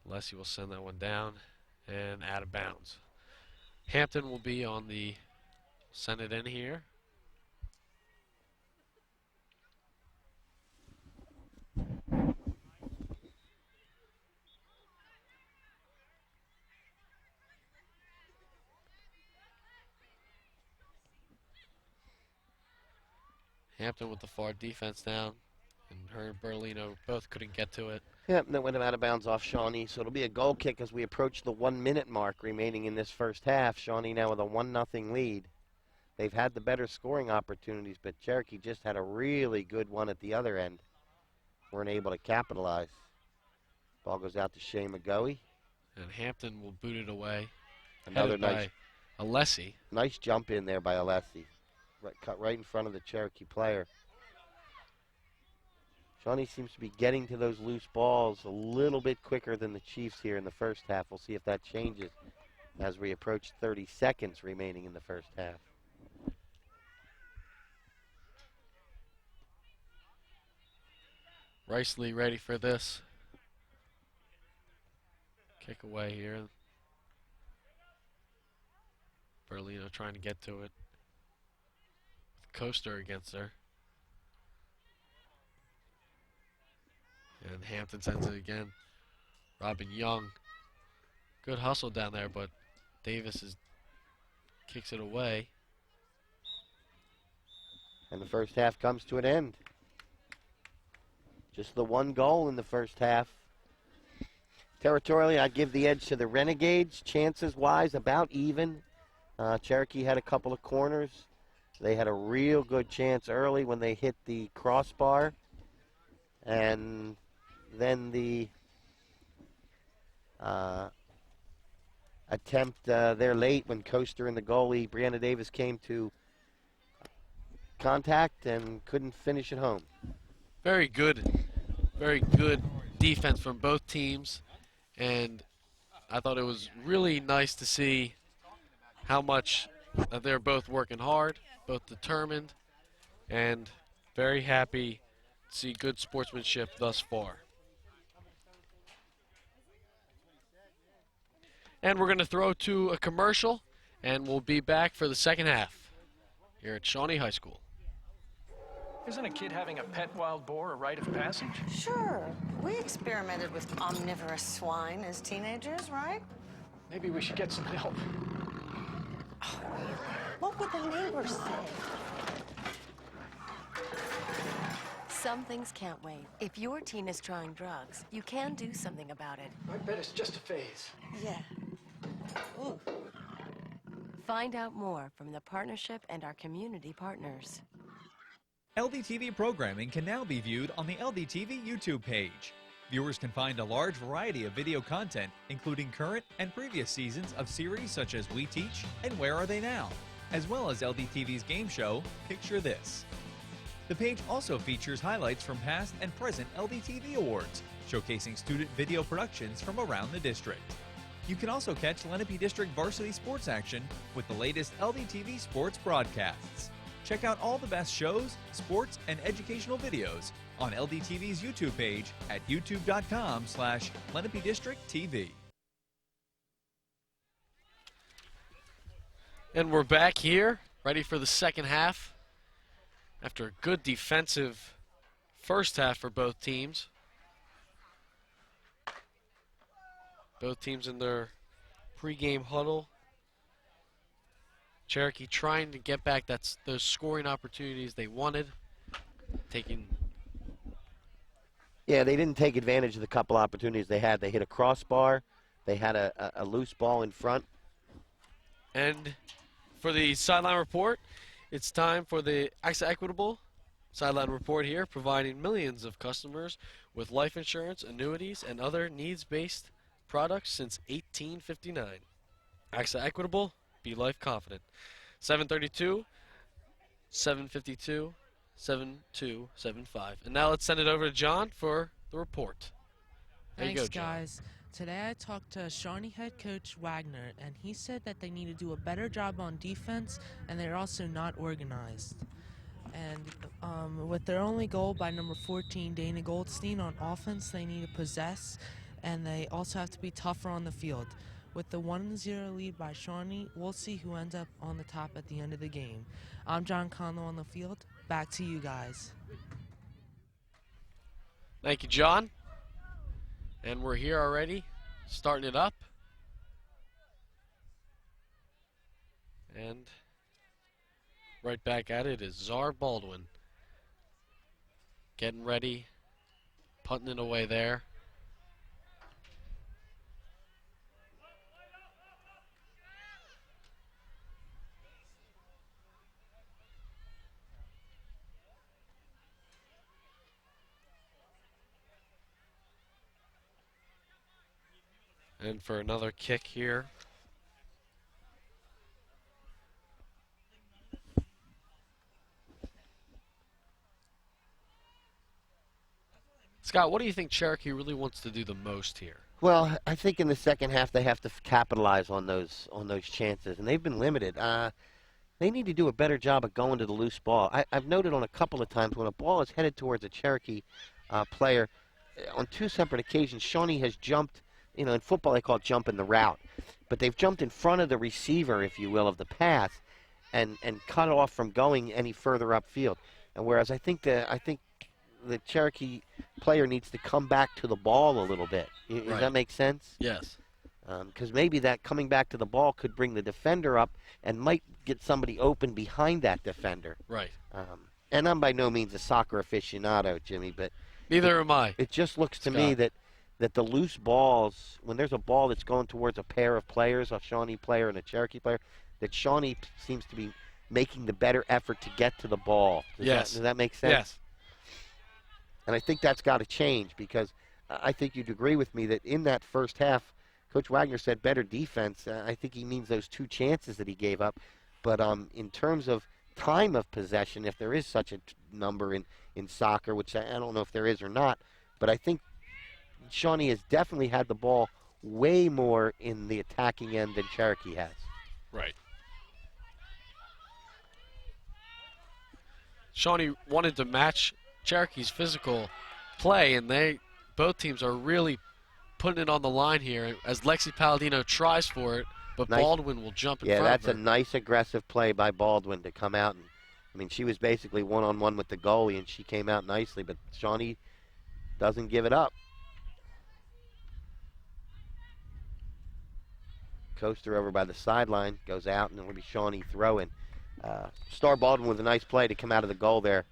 Alessi will send that one down and out of bounds. Hampton will be on the send it in here. Hampton with the far defense down, and her and Berlino both couldn't get to it. Yep, and that went out of bounds off Shawnee. So it'll be a goal kick as we approach the 1 minute mark remaining in this first half. Shawnee now with a 1-0 lead. They've had the better scoring opportunities, but Cherokee just had a really good one at the other end. Weren't able to capitalize. Ball goes out to Shea McGoey. And Hampton will boot it away. Another Headed nice, by Alessi. nice jump in there by Alessi. Cut right in front of the Cherokee player. Shawnee seems to be getting to those loose balls a little bit quicker than the Chiefs here in the first half. We'll see if that changes as we approach 30 seconds remaining in the first half. Riceley ready for this. Kick away here. Berlino trying to get to it. Coaster against her. And Hampton sends it again. Robin Young. Good hustle down there, but Davis kicks it away. And the first half comes to an end. Just the one goal in the first half. Territorially, I'd give the edge to the Renegades. Chances-wise, about even. Cherokee had a couple of corners. They had a real good chance early when they hit the crossbar. And then the attempt there late when Coaster and the goalie, Brianna Davis, came to contact and couldn't finish it home. Very good defense from both teams. And I thought it was really nice to see how much they're both working hard, both determined, and very happy to see good sportsmanship thus far. And we're going to throw to a commercial, and we'll be back for the second half here at Shawnee High School. Isn't a kid having a pet wild boar a rite of passage? Sure. We experimented with omnivorous swine as teenagers, right? Maybe we should get some help. Oh, really? What would the neighbors say? Some things can't wait. If your teen is trying drugs, you can do something about it. I bet it's just a phase. Yeah. Ooh. Find out more from the partnership and our community partners. LDTV programming can now be viewed on the LDTV YouTube page. Viewers can find a large variety of video content, including current and previous seasons of series such as We Teach and Where Are They Now, as well as LDTV's game show, Picture This. The page also features highlights from past and present LDTV awards, showcasing student video productions from around the district. You can also catch Lenape District varsity sports action with the latest LDTV sports broadcasts. Check out all the best shows, sports, and educational videos on LDTV's YouTube page at youtube.com/Lenape District TV. And we're back here, ready for the second half. After a good defensive first half for both teams. Both teams in their pregame huddle. Cherokee trying to get back those scoring opportunities they wanted. Yeah, they didn't take advantage of the couple opportunities they had. They hit a crossbar. They had a loose ball in front. And for the sideline report, it's time for the AXA Equitable sideline report here, providing millions of customers with life insurance, annuities, and other needs-based products since 1859. AXA Equitable, be life confident. 732, 752, 7275. And now let's send it over to John for the report. There Thanks, you go, John. guys. Today I talked to Shawnee head coach Wagner, and he said that they need to do a better job on defense, and they're also not organized. And with their only goal by number 14, Dana Goldstein, on offense, they need to possess, and they also have to be tougher on the field. With the 1-0 lead by Shawnee, we'll see who ends up on the top at the end of the game. I'm John Conlow on the field. Back to you guys. Thank you, John. And we're here already, starting it up. And right back at it is Czar Baldwin. Getting ready, punting it away there. And for another kick here. Scott, what do you think Cherokee really wants to do the most here? Well, I think in the second half they have to capitalize on those chances, and they've been limited. They need to do a better job of going to the loose ball. I've noted on a couple of times when a ball is headed towards a Cherokee player, on two separate occasions, Shawnee has jumped. You know, in football they call it jumping the route, but they've jumped in front of the receiver, if you will, of the pass, and cut off from going any further upfield. And whereas I think the Cherokee player needs to come back to the ball a little bit. Does that make sense? Yes. Because maybe that coming back to the ball could bring the defender up and might get somebody open behind that defender. Right. And I'm by no means a soccer aficionado, Jimmy, but neither am I. It just looks to me that the loose balls, when there's a ball that's going towards a pair of players, a Shawnee player and a Cherokee player, that Shawnee seems to be making the better effort to get to the ball. Does that make sense? Yes. And I think that's got to change, because I think you'd agree with me that in that first half, Coach Wagner said better defense. I think he means those 2 chances that he gave up. But in terms of time of possession, if there is such a number in soccer, which I don't know if there is or not, but I think Shawnee has definitely had the ball way more in the attacking end than Cherokee has. Right. Shawnee wanted to match Cherokee's physical play, and both teams are really putting it on the line here as Lexi Palladino tries for it, but nice. Baldwin will jump in front of her. Yeah, that's a nice aggressive play by Baldwin to come out. And I mean, she was basically one-on-one with the goalie, and she came out nicely, but Shawnee doesn't give it up. Coaster over by the sideline, goes out, and it'll be Shawnee throwing. Star Baldwin with a nice play to come out of the goal there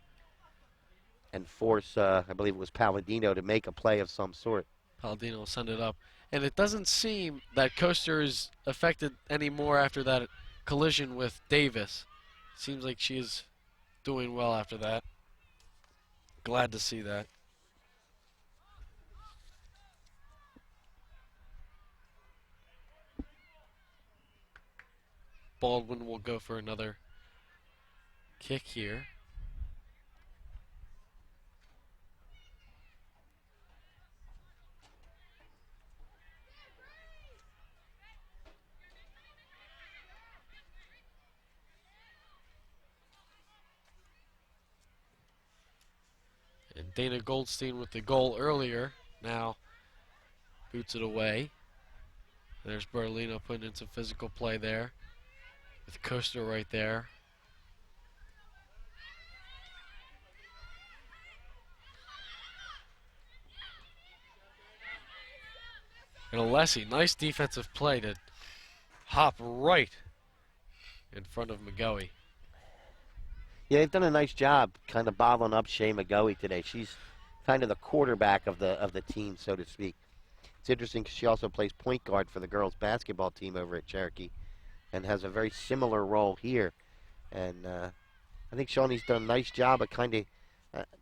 and force, I believe it was Palladino, to make a play of some sort. Palladino will send it up. And it doesn't seem that Coaster is affected anymore after that collision with Davis. Seems like she's doing well after that. Glad to see that. Baldwin will go for another kick here. And Dana Goldstein with the goal earlier, now boots it away. There's Berlino putting in some physical play there with Coaster right there. And Alessi, nice defensive play to hop right in front of McGoey. Yeah, they've done a nice job kind of bottling up Shea McGoey today. She's kind of the quarterback of the team, so to speak. It's interesting because she also plays point guard for the girls basketball team over at Cherokee and has a very similar role here. And I think Shawnee's done a nice job of kind of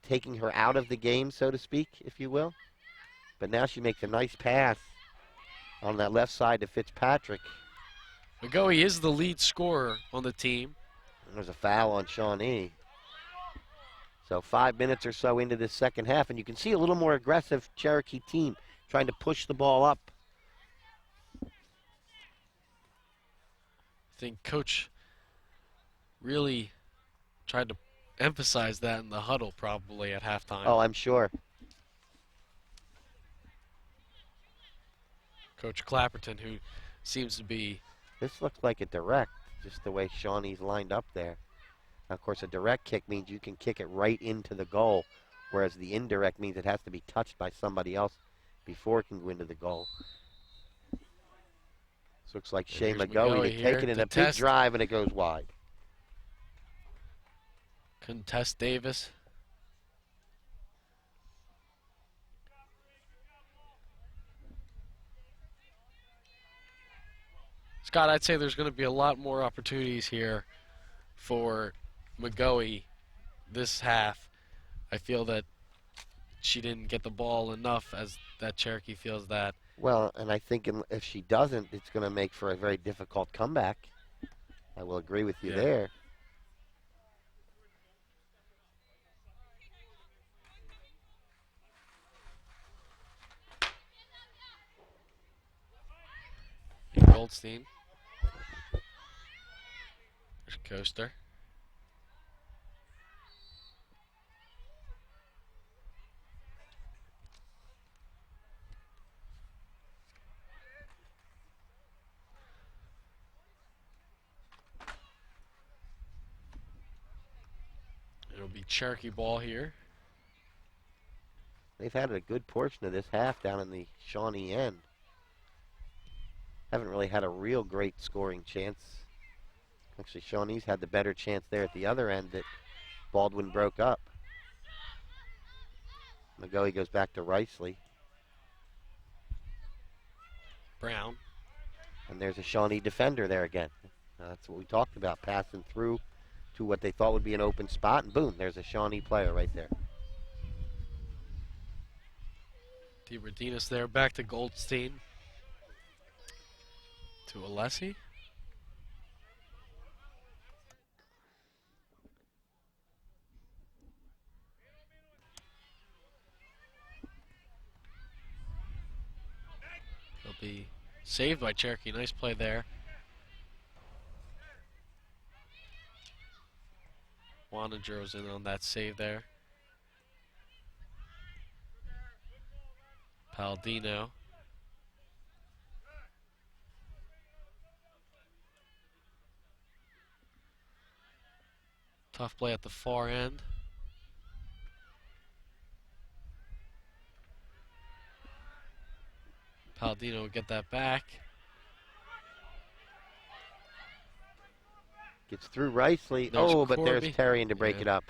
taking her out of the game, so to speak, if you will. But now she makes a nice pass on that left side to Fitzpatrick. McGoey is the lead scorer on the team. And there's a foul on Shawnee. So 5 minutes or so into this second half, and you can see a little more aggressive Cherokee team trying to push the ball up. I think Coach really tried to emphasize that in the huddle probably at halftime. Oh, I'm sure. Coach Clapperton, who seems to be... This looks like a direct, just the way Shawnee's lined up there. Now, of course, a direct kick means you can kick it right into the goal, whereas the indirect means it has to be touched by somebody else before it can go into the goal. This looks like Shea McGoey taking it a big drive, and it goes wide. Contest Davis. Scott, I'd say there's going to be a lot more opportunities here for McGoey this half. I feel that she didn't get the ball enough, as that Cherokee feels that. Well, and I think if she doesn't, it's going to make for a very difficult comeback. I will agree with you there. Goldstein. There's Coaster. It'll be Cherokee ball here. They've had a good portion of this half down in the Shawnee end. Haven't really had a real great scoring chance. Actually, Shawnee's had the better chance there at the other end that Baldwin broke up. McGoey goes back to Riceley. Brown. And there's a Shawnee defender there again. That's what we talked about, passing through to what they thought would be an open spot, and boom, there's a Shawnee player right there. DeRodinas there, back to Goldstein. To Alessi. He'll be saved by Cherokee. Nice play there. Wanninger's in on that save there. Palladino. Tough play at the far end. Palladino will get that back. Gets through Riceley. There's But Corby. there's Terrian to break it up.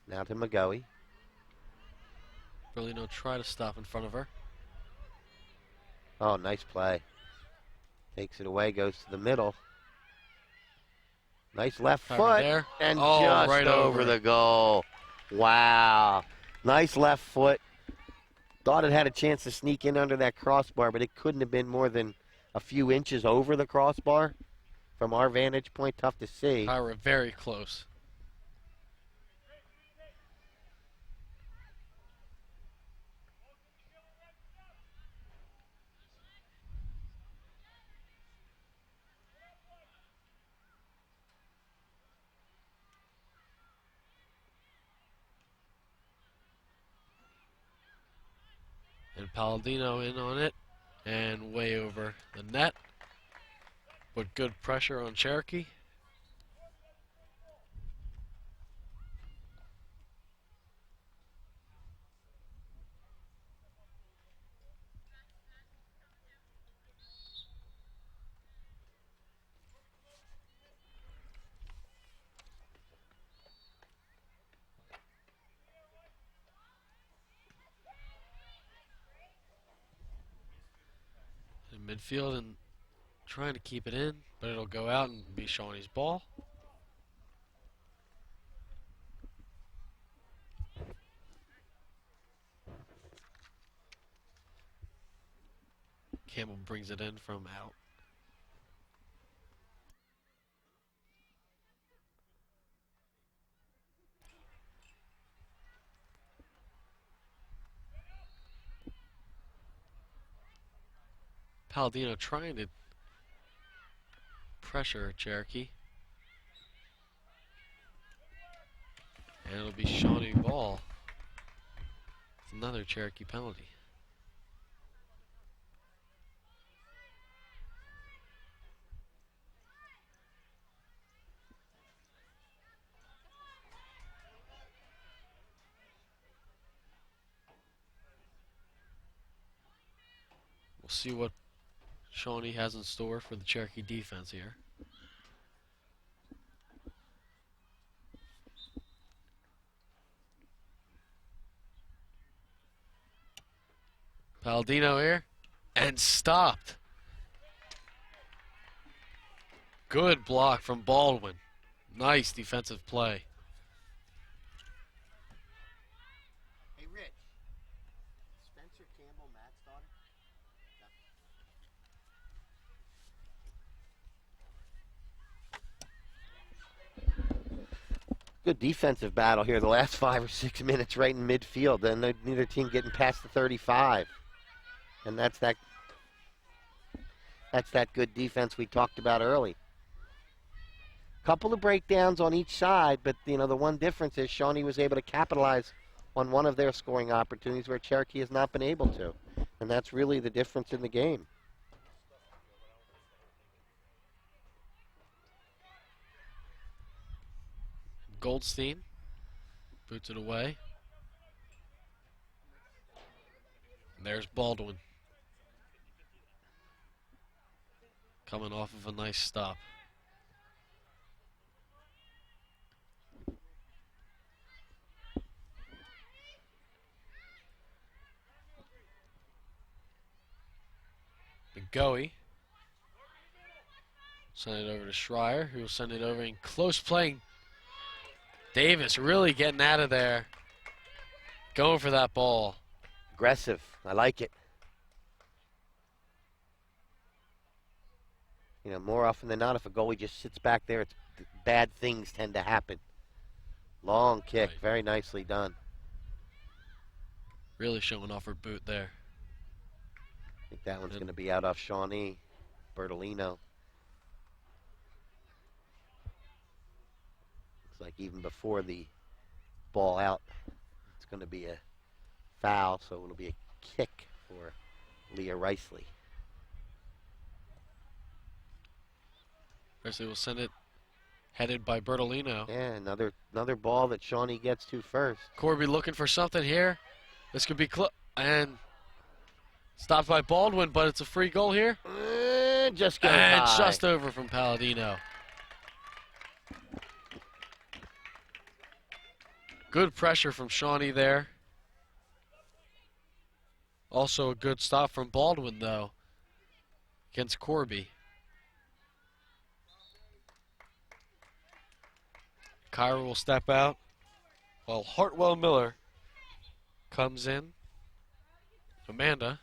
Now to McGoey. Really no try to stop in front of her. Oh, nice play. Takes it away, goes to the middle. Nice left Cover foot. there. And Oh, just right over over the it. goal. Wow. Nice left foot. Thought it had a chance to sneak in under that crossbar, but it couldn't have been more than a few inches over the crossbar. From our vantage point, tough to see. Ira very close. And Palladino in on it and way over the net. But good pressure on Cherokee. In midfield and trying to keep it in, but it'll go out and be Shawnee's ball. Campbell brings it in from out. Palladino trying to pressure Cherokee. And it'll be Shawnee ball. It's another Cherokee penalty. We'll see what Shawnee has in store for the Cherokee defense here. Palladino here and stopped. Good block from Baldwin. Nice defensive play. Hey, Rich. Spencer Campbell, Matt's daughter? Good defensive battle here the last 5 or 6 minutes right in midfield. Then neither team getting past the 35. And that's that good defense we talked about early. Couple of breakdowns on each side, but the one difference is Shawnee was able to capitalize on one of their scoring opportunities where Cherokee has not been able to. And that's really the difference in the game. Goldstein boots it away. And there's Baldwin. Coming off of a nice stop. McGoey. Send it over to Schreier, who will send it over in close playing. Davis really getting out of there. Going for that ball. Aggressive. I like it. You know, more often than not, if a goalie just sits back there, bad things tend to happen. Long kick. Right. Very nicely done. Really showing off her boot there. I think that one's going to be out off Shawnee. Bertolino. Looks like even before the ball out, it's going to be a foul, so it'll be a kick for Leah Riceley. Riceley will send it headed by Bertolino. Yeah, another ball that Shawnee gets to first. Corby looking for something here. This could be close. And stopped by Baldwin, but it's a free goal here. Just goes And high. just over from Palladino. Good pressure from Shawnee there. Also a good stop from Baldwin, though, against Corby. Kyra will step out while Hartwell Miller comes in. Amanda.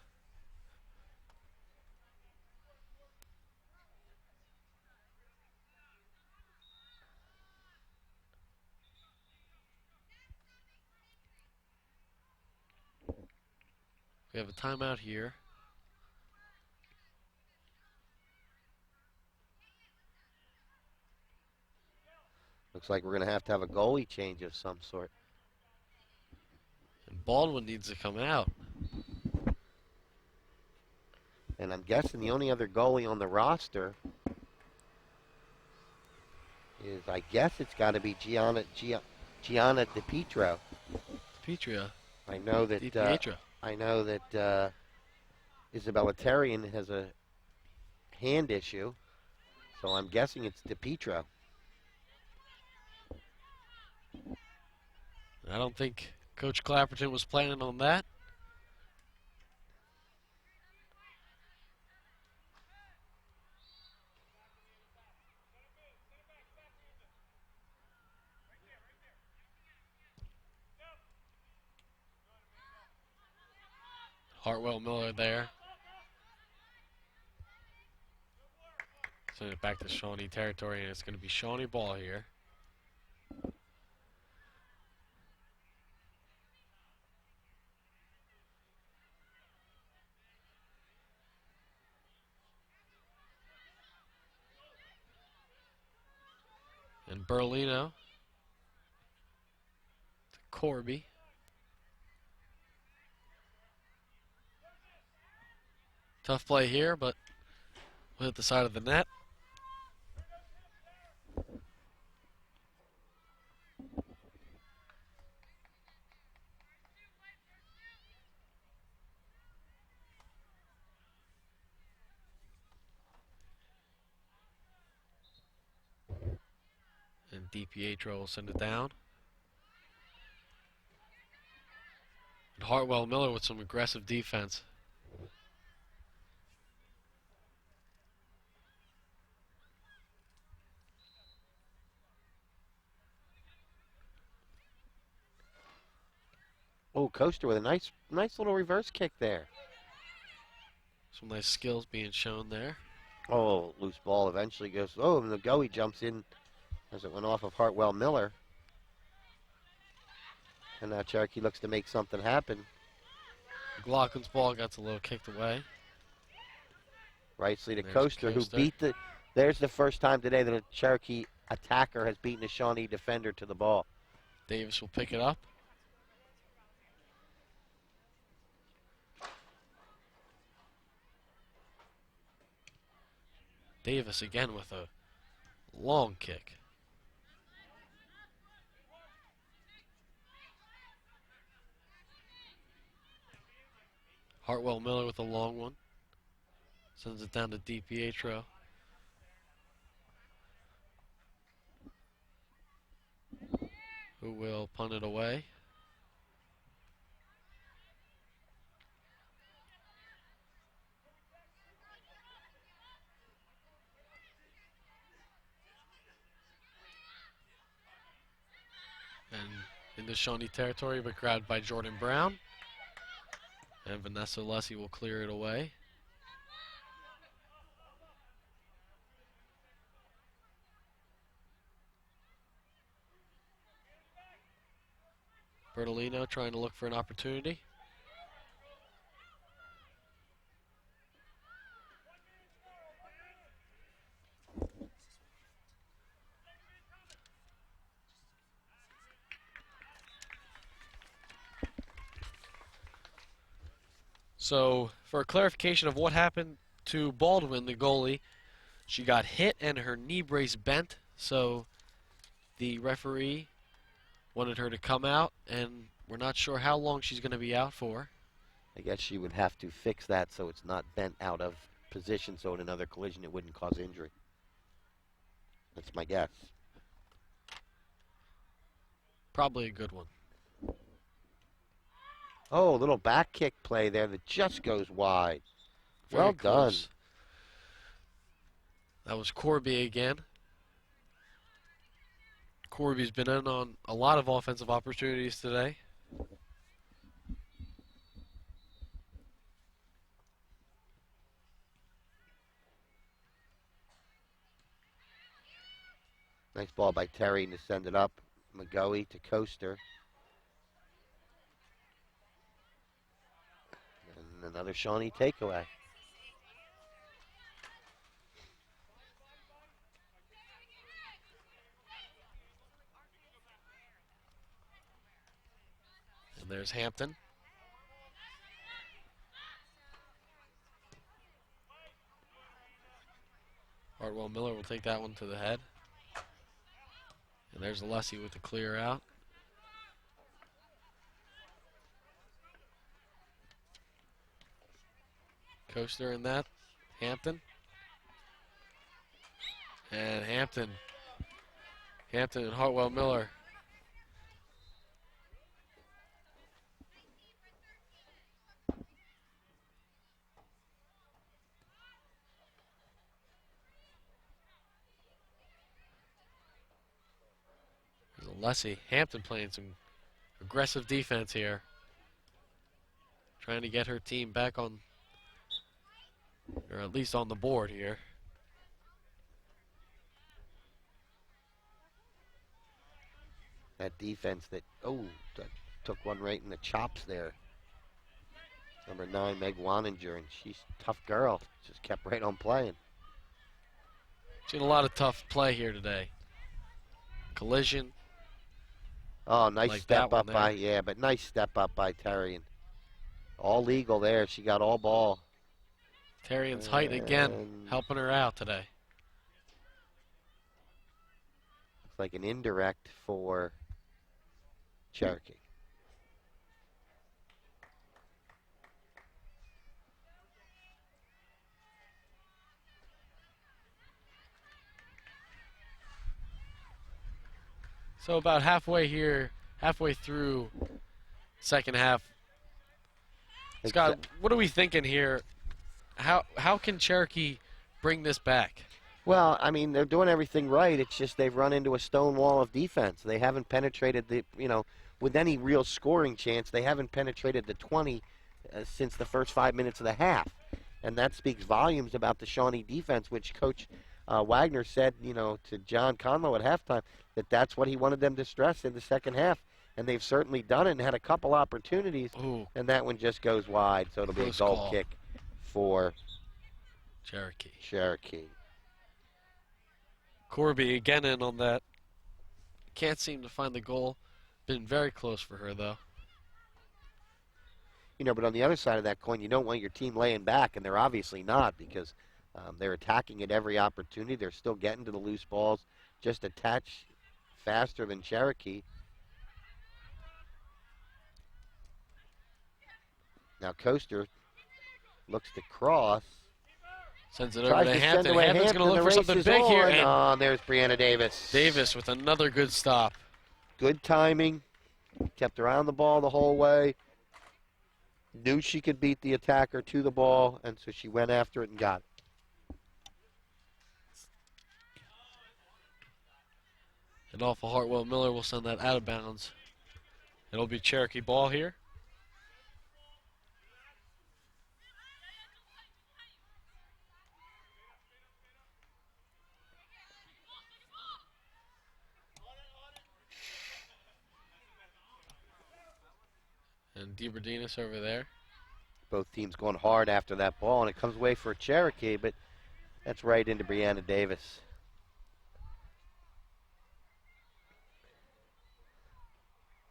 We have a timeout here. Looks like we're going to have a goalie change of some sort. And Baldwin needs to come out. And I'm guessing the only other goalie on the roster is, I guess it's got to be Gianna DiPietro. Petria. I know that DiPietro. Isabella Terrian has a hand issue, so I'm guessing it's DiPietro. I don't think Coach Clapperton was planning on that. Hartwell Miller there. Send it back to Shawnee territory, and it's going to be Shawnee ball here. And Berlino to Corby. Tough play here, but we'll hit the side of the net. And DiPietro will send it down. And Hartwell Miller with some aggressive defense. Oh, Coaster with a nice little reverse kick there. Some nice skills being shown there. Oh, loose ball eventually goes. Oh, and the goalie jumps in as it went off of Hartwell Miller. And now Cherokee looks to make something happen. McLaughlin's ball got a little kicked away. Rightly to There's Coaster, who Coaster. beat the. There's the first time today that a Cherokee attacker has beaten a Shawnee defender to the ball. Davis will pick it up. Davis again with a long kick. Hartwell Miller with a long one. Sends it down to DiPietro. Who will punt it away. into Shawnee territory, but grabbed by Jordan Brown. And Vanessa Lessie will clear it away. Bertolino trying to look for an opportunity. So, for a clarification of what happened to Baldwin, the goalie, she got hit and her knee brace bent, so the referee wanted her to come out, and we're not sure how long she's going to be out for. I guess she would have to fix that so it's not bent out of position, so in another collision it wouldn't cause injury. That's my guess. Probably a good one. Oh, a little back kick play there that just goes wide. Very Well close. done. That was Corby again. Corby's been in on a lot of offensive opportunities today. Nice ball by Terry to send it up. McGoey to Coaster. And another Shawnee takeaway. And there's Hampton. Hartwell Miller will take that one to the head. And there's Alessi with the clear out. Coaster in that. Hampton. And Hampton. Hampton and Hartwell Miller. There's Alessi. Hampton playing some aggressive defense here. Trying to get her team back on, or at least on the board here. That defense that took one right in the chops there. Number 9, Meg Waninger, and she's a tough girl. Just kept right on playing. Seen a lot of tough play here today. Collision. Oh, nice Like step that one up by, there. yeah, but nice step up by Terry. And all legal there. She got all ball. Terrian's height again, And helping her out today. looks like an indirect for Cherokee. So about halfway here, halfway through second half. Scott, what are we thinking here? How can Cherokee bring this back? Well, I mean, they're doing everything right. It's just they've run into a stone wall of defense. They haven't penetrated the, with any real scoring chance, they haven't penetrated the 20 since the first 5 minutes of the half. And that speaks volumes about the Shawnee defense, which Coach Wagner said, to John Conlow at halftime, that's what he wanted them to stress in the second half. And they've certainly done it and had a couple opportunities. Ooh. And that one just goes wide, so it'll be a goal kick for Cherokee. Corby again in on that. Can't seem to find the goal. Been very close for her, though. But on the other side of that coin, you don't want your team laying back, and they're obviously not, because they're attacking at every opportunity. They're still getting to the loose balls, just attach faster than Cherokee. Now Coaster looks to cross. Sends it over to Hampton. Hampton's going to look for something big here. And there's Brianna Davis. Davis with another good stop. Good timing. Kept her on the ball the whole way. Knew she could beat the attacker to the ball, and so she went after it and got it. And off of Hartwell Miller will send that out of bounds It'll be Cherokee ball here. And DeBerdinas over there. Both teams going hard after that ball, and it comes away for Cherokee, but that's right into Brianna Davis.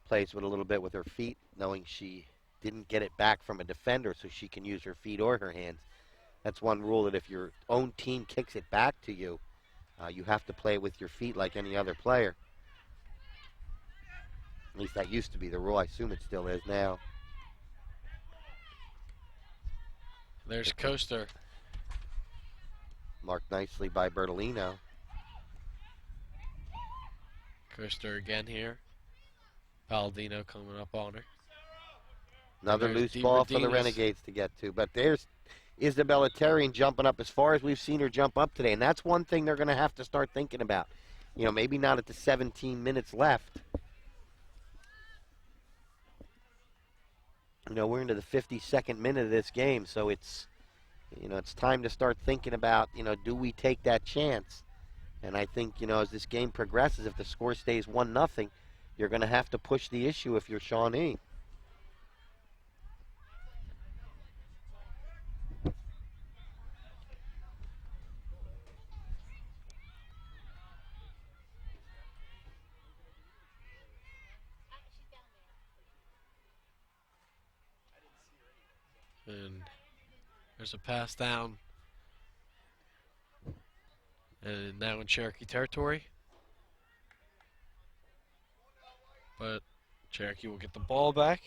Plays with a little bit with her feet, knowing she didn't get it back from a defender, so she can use her feet or her hands. That's one rule, that if your own team kicks it back to you, you have to play with your feet like any other player. At least that used to be the rule. I assume it still is now. There's Coaster. Marked nicely by Bertolino. Coaster again here. Palladino coming up on her. Another There's loose ball for the DeBerdinas. Renegades to get to. But there's Isabella Terrian jumping up as far as we've seen her jump up today. And that's one thing they're going to have to start thinking about. You know, maybe not at the 17 minutes left. You know, we're into the 52nd minute of this game, so it's, you know, it's time to start thinking about, you know, do we take that chance? And I think, you know, as this game progresses, if the score stays 1-0, you're going to have to push the issue if you're Shawnee. And there's a pass down. And now in Cherokee territory. But Cherokee will get the ball back.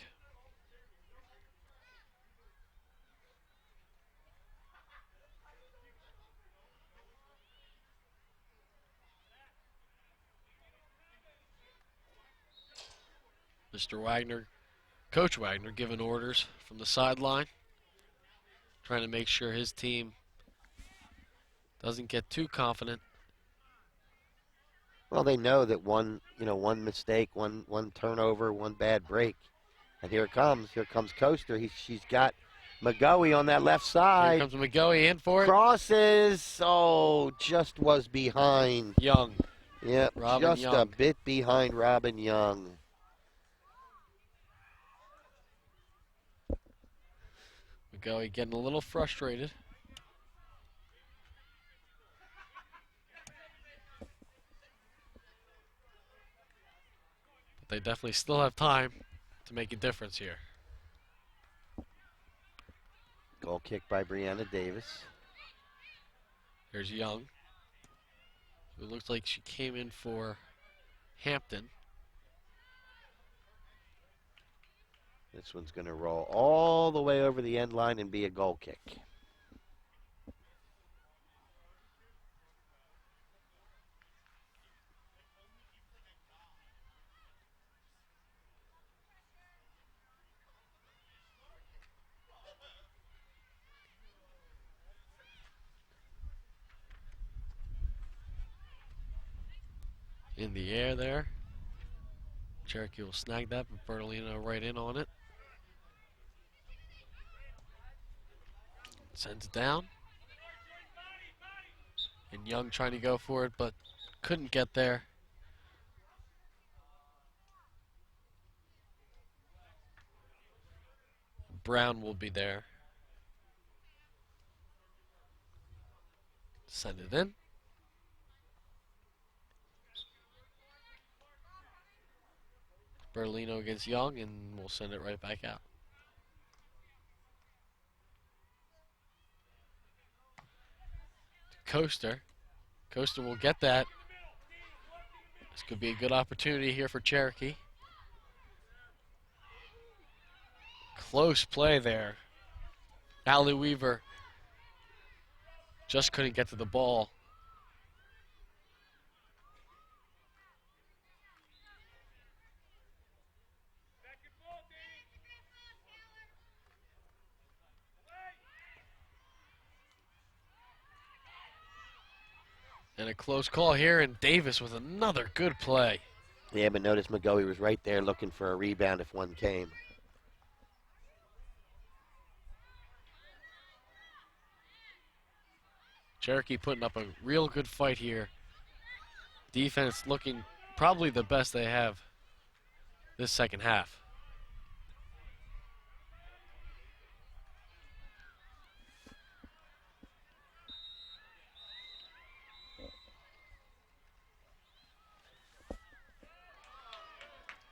Mr. Wagner, Coach Wagner, giving orders from the sideline, trying to make sure his team doesn't get too confident. Well, they know that one mistake, one turnover, one bad break. And here it comes. Here comes Coaster. She's got McGoey on that left side. Here comes McGoey in for it. Crosses. Oh, just was behind. Young. Yep, Robin just Young. a bit behind Robin Young. McGoey getting a little frustrated. But they definitely still have time to make a difference here. Goal kick by Brianna Davis. There's Young. It looks like she came in for Hampton. This one's going to roll all the way over the end line and be a goal kick. In the air there. Cherokee will snag that, but Bertolino right in on it. Sends it down. And Young trying to go for it, but couldn't get there. Brown will be there. Send it in. Bertolino against Young, and we'll send it right back out. Coaster. Coaster will get that. This could be a good opportunity here for Cherokee. Close play there. Allie Weaver just couldn't get to the ball. And a close call here, and Davis with another good play. Yeah, but notice McGoey was right there looking for a rebound if one came. Cherokee putting up a real good fight here. Defense looking probably the best they have this second half.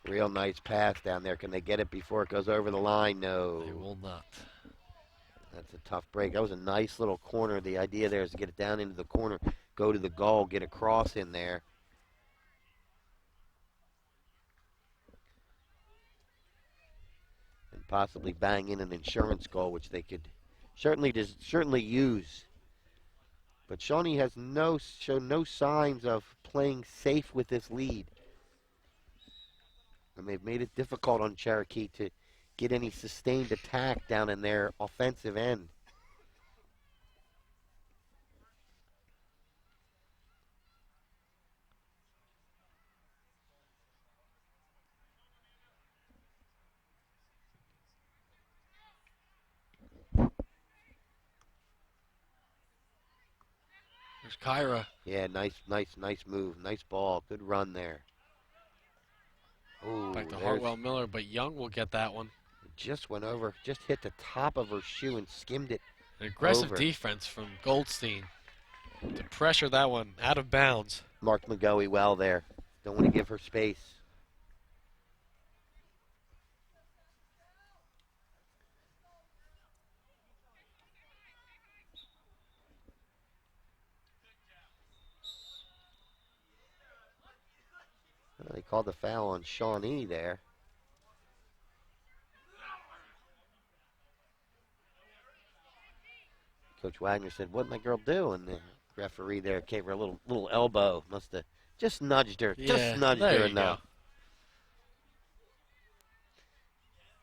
Real nice pass down there. Can they get it before it goes over the line? No. They will not. That's a tough break. That was a nice little corner. The idea there is to get it down into the corner, go to the goal, get a cross in there. And possibly bang in an insurance goal, which they could certainly use. But Shawnee has shown no signs of playing safe with this lead. And they've made it difficult on Cherokee to get any sustained attack down in their offensive end. There's Kyra. Yeah, nice move. Nice ball. Good run there. Ooh, Back to Hartwell Miller, but Young will get that one. Just went over, just hit the top of her shoe and skimmed it. An aggressive over. defense from Goldstein to pressure that one out of bounds. Marked McGoey well there. Don't want to give her space. Well, they called the foul on Shawnee there. Coach Wagner said, "What did my girl do?" And the referee there gave her a little elbow. Must have just nudged her. Yeah, just nudged there her you enough. go.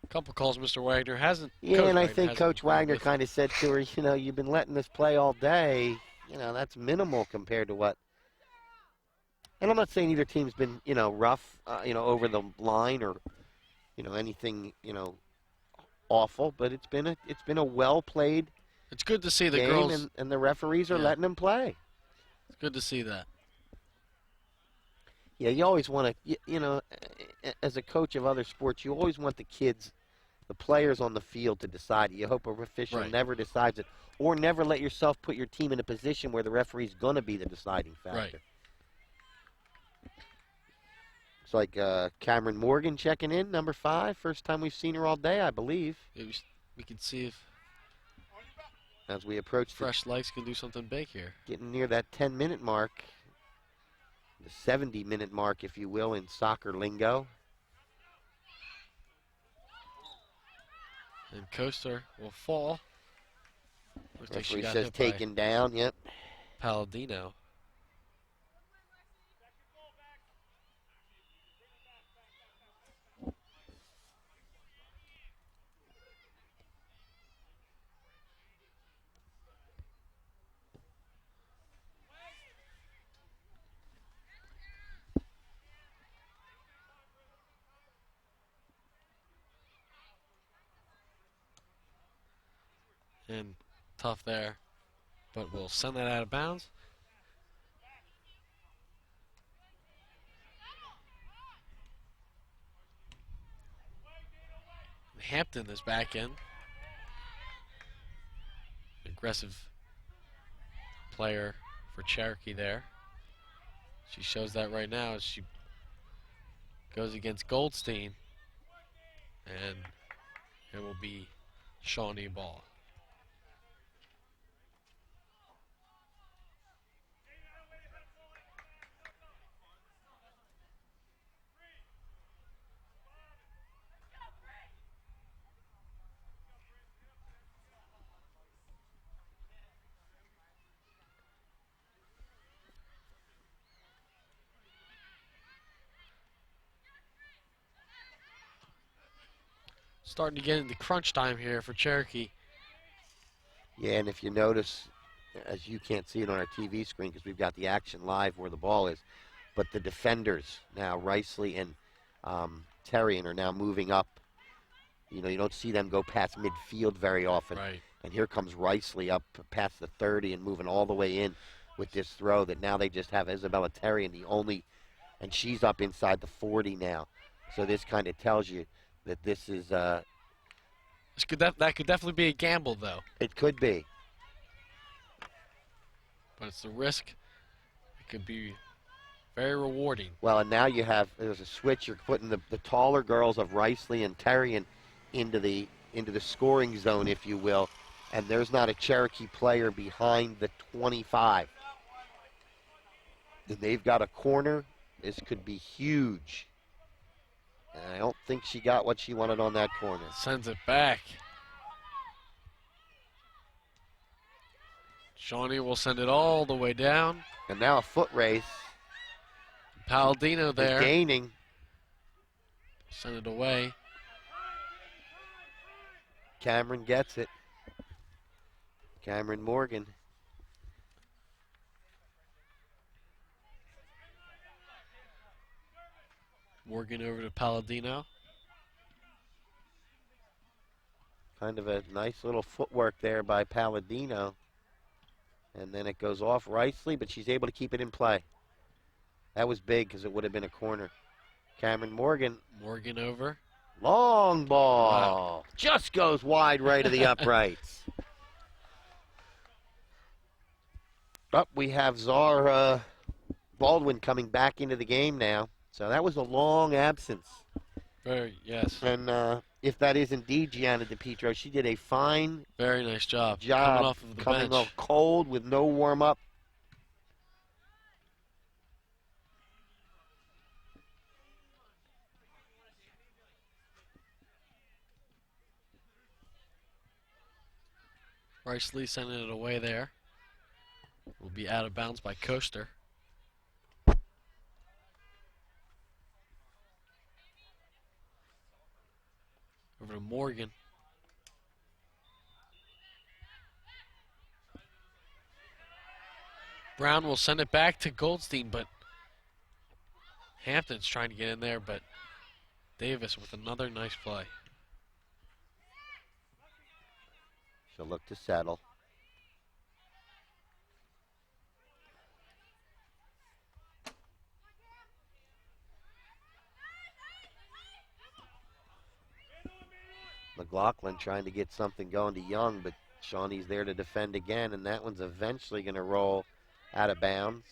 A couple calls Mr. Wagner hasn't. Yeah, Coach and I Wagner think hasn't Coach agreed Wagner with. kind of said to her, you know, you've been letting this play all day. You know, that's minimal compared to what. And I'm not saying either team's been, you know, rough, over the line or, anything, awful. But it's been a well played. It's good to see the game, girls. and the referees are letting them play. It's good to see that. Yeah, you always want to, as a coach of other sports, you always want the kids, the players on the field to decide it. You hope a official Right. never decides it, or never let yourself put your team in a position where the referee's going to be the deciding factor. Right. It's like Cameron Morgan checking in, number 5. First time we've seen her all day, I believe. We can see if As we approach Fresh Legs can do something big here. getting near that 10-minute mark, the 70-minute mark, if you will, in soccer lingo. And Coaster will fall. Looks like she Referee got says hit taken down, yep. by Palladino. And tough there, but we'll send that out of bounds. Hampton is back in. Aggressive player for Cherokee there. She shows that right now as she goes against Goldstein. And it will be Shawnee ball. Starting to get into crunch time here for Cherokee. Yeah, and if you notice, as you can't see it on our TV screen because we've got the action live where the ball is, but the defenders now, Riceley and Terrian, are now moving up. You know, you don't see them go past midfield very often. Right. And here comes Riceley up past the 30 and moving all the way in with this throw that now they just have Isabella Terrian, the only, and she's up inside the 40 now. So this kind of tells you that this is that could definitely be a gamble, though. it could be. But it's the risk. It could be very rewarding. Well, and now you have, there's a switch. You're putting the taller girls of Riceley and Terrian into the scoring zone, if you will. And there's not a Cherokee player behind the 25. And they've got a corner. This could be huge. And I don't think she got what she wanted on that corner. Sends it back. Shawnee will send it all the way down. And now a foot race. Palladino there. Is gaining. Send it away. Cameron gets it. Cameron Morgan. Morgan over to Palladino. Kind of a nice little footwork there by Palladino. And then it goes off Riceley, but she's able to keep it in play. That was big because it would have been a corner. Cameron Morgan. Morgan over. Long ball. Wow. Just goes wide right of the uprights. Up we have Zara Baldwin coming back into the game now. So that was a long absence. Yes. And if that is indeed Gianna DiPietro, she did a fine Very nice job. job Coming off of the bench. off cold with no warm-up. Riceley sending it away there. Will be out of bounds by Coaster. Over to Morgan. Brown will send it back to Goldstein, but Hampton's trying to get in there, but Davis with another nice play. She'll look to settle. McLaughlin trying to get something going to Young, but Shawnee's there to defend again, and that one's eventually going to roll out of bounds.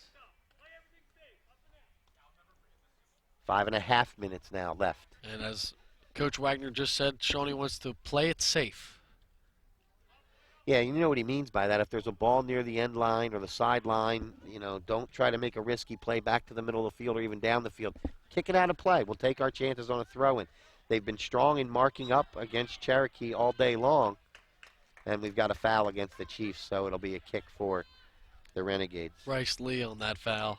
5.5 minutes now left. And as Coach Wagner just said, Shawnee wants to play it safe. Yeah, you know what he means by that. If there's a ball near the end line or the sideline, you know, don't try to make a risky play back to the middle of the field or even down the field. Kick it out of play. We'll take our chances on a throw-in. They've been strong in marking up against Cherokee all day long. And we've got a foul against the Chiefs, so it'll be a kick for the Renegades. Riceley on that foul.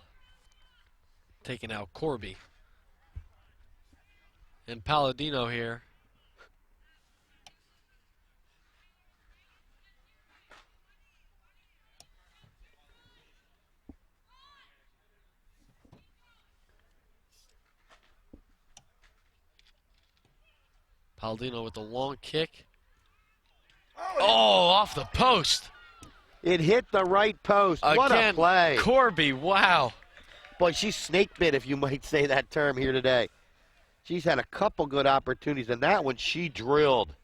Taking out Corby. And Palladino here. Palladino with the long kick. Oh, off the post. It hit the right post. What a Again, play. Corby, wow. Boy, she's snake bit, if you might say that term here today. She's had a couple good opportunities, and that one she drilled.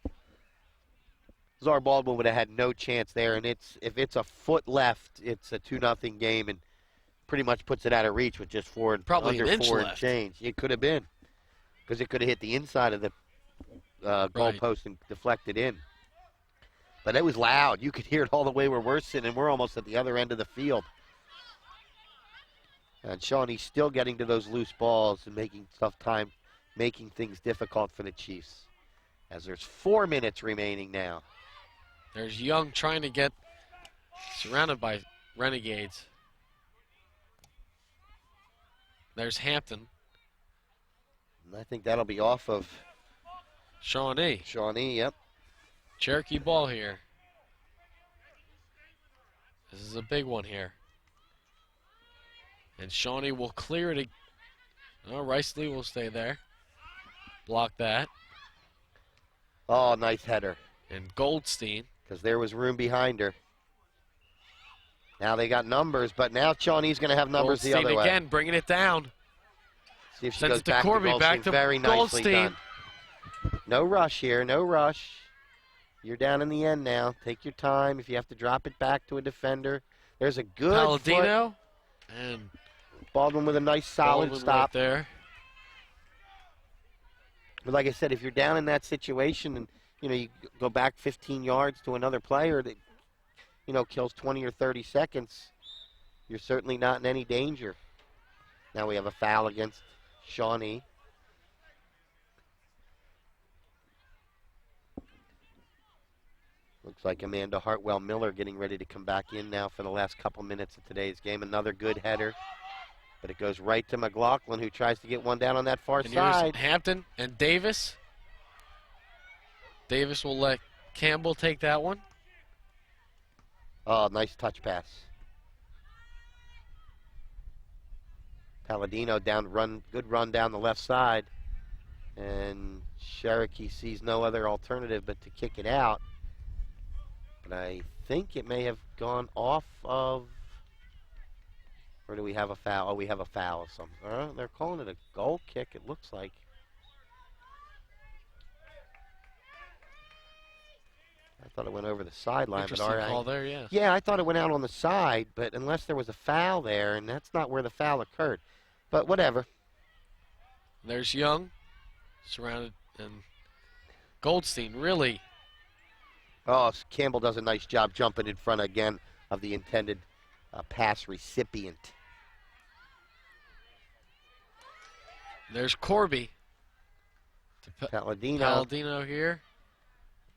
Zara Baldwin would have had no chance there, and if it's a foot left, it's a 2-0 game, and pretty much puts it out of reach with just Probably under an inch four left. and change. It could have been, because it could have hit the inside of the goalpost and deflected in. But it was loud. You could hear it all the way where we're sitting, and we're almost at the other end of the field. And Shawnee's still getting to those loose balls and making tough time, making things difficult for the Chiefs. As there's 4 minutes remaining now. There's Young trying to get surrounded by Renegades. There's Hampton. And I think that'll be off of Shawnee. Shawnee, yep. Cherokee ball here. This is a big one here. And Shawnee will clear it. Oh, Rice Lee will stay there. Block that. Oh, nice header. And Goldstein. Because there was room behind her. Now they got numbers, but now Shawnee's going to have numbers the other way. Again, bringing it down. See if she Sends goes it to back Corby, to back to Very nicely Goldstein. done. No rush here, no rush. You're down in the end now. Take your time. If you have to drop it back to a defender. There's a good Palladino. foot. And Baldwin with a nice solid Baldwin stop. right there. But like I said, if you're down in that situation and you go back 15 yards to another player that kills 20 or 30 seconds, you're certainly not in any danger. Now we have a foul against Shawnee. Looks like Amanda Hartwell-Miller getting ready to come back in now for the last couple minutes of today's game. Another good header, but it goes right to McLaughlin, who tries to get one down on that far And side. here's Hampton and Davis. Davis will let Campbell take that one. Oh, nice touch pass. Palladino good run down the left side. And Cherokee sees no other alternative but to kick it out. But I think it may have gone off of, or do we have a foul? Oh, we have a foul of some. They're calling it a goal kick, it looks like. I thought it went over the sideline. Interesting but call there, yeah. Yeah, I thought it went out on the side, but unless there was a foul there, and that's not where the foul occurred. But whatever. There's Young, surrounded, and Goldstein, really. Oh, Campbell does a nice job jumping in front again of the intended pass recipient. There's Corby. Palladino here.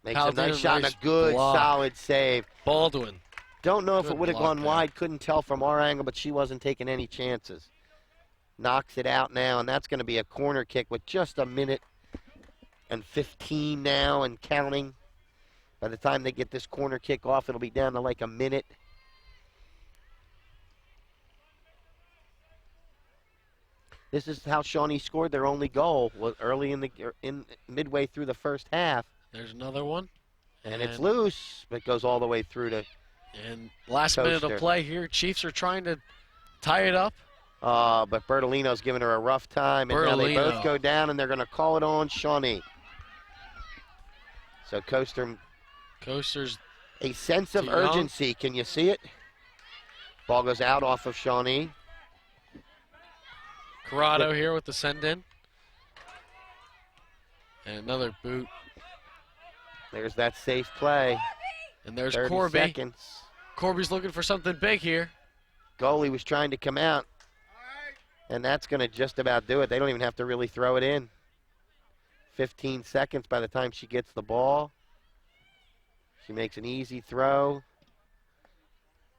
Makes a nice shot and a good, solid save. Baldwin. Don't know if it would have gone there. wide. Couldn't tell from our angle, but she wasn't taking any chances. Knocks it out now, and that's going to be a corner kick with just a minute and 15 now and counting. By the time they get this corner kick off, it'll be down to like a minute. This is how Shawnee scored their only goal, was early in midway through the first half. There's another one. And it's loose, but goes all the way through to And last minute of play here. Chiefs are trying to tie it up. But Bertolino's giving her a rough time, and now they both go down, and they're going to call it on Shawnee. So Coaster's a sense of urgency. Can you see it? Ball goes out off of Shawnee. Corrado here with the send-in. And another boot. There's that safe play. And there's 30 Corby. seconds. Corby's looking for something big here. Goalie was trying to come out. And that's going to just about do it. They don't even have to really throw it in. 15 seconds by the time she gets the ball. She makes an easy throw.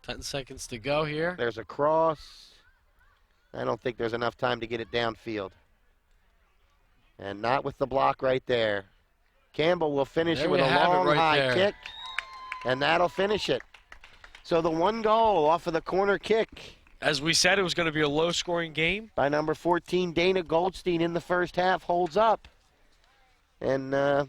10 seconds to go here. There's a cross. I don't think there's enough time to get it downfield. And not with the block right there. Campbell will finish it with a long high kick. And that'll finish it. So the one goal off of the corner kick. As we said, it was going to be a low-scoring game. By number 14, Dana Goldstein in the first half holds up. And a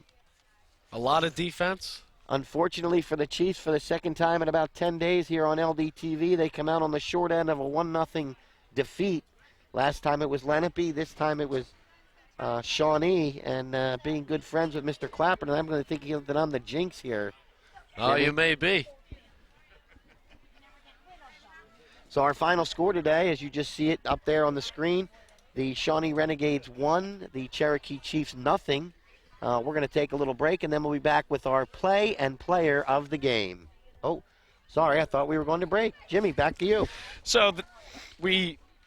lot of defense. Unfortunately for the Chiefs, for the second time in about 10 days here on LDTV, they come out on the short end of a 1-0 defeat. Last time it was Lenape. This time it was Shawnee. And being good friends with Mr. Clapperton, I'm going to think that I'm the jinx here. Oh, you may be. So our final score today, as you just see it up there on the screen, the Shawnee Renegades 1, the Cherokee Chiefs 0. We're going to take a little break, and then we'll be back with our play and player of the game. Oh, sorry, I thought we were going to break. Jimmy, back to you. So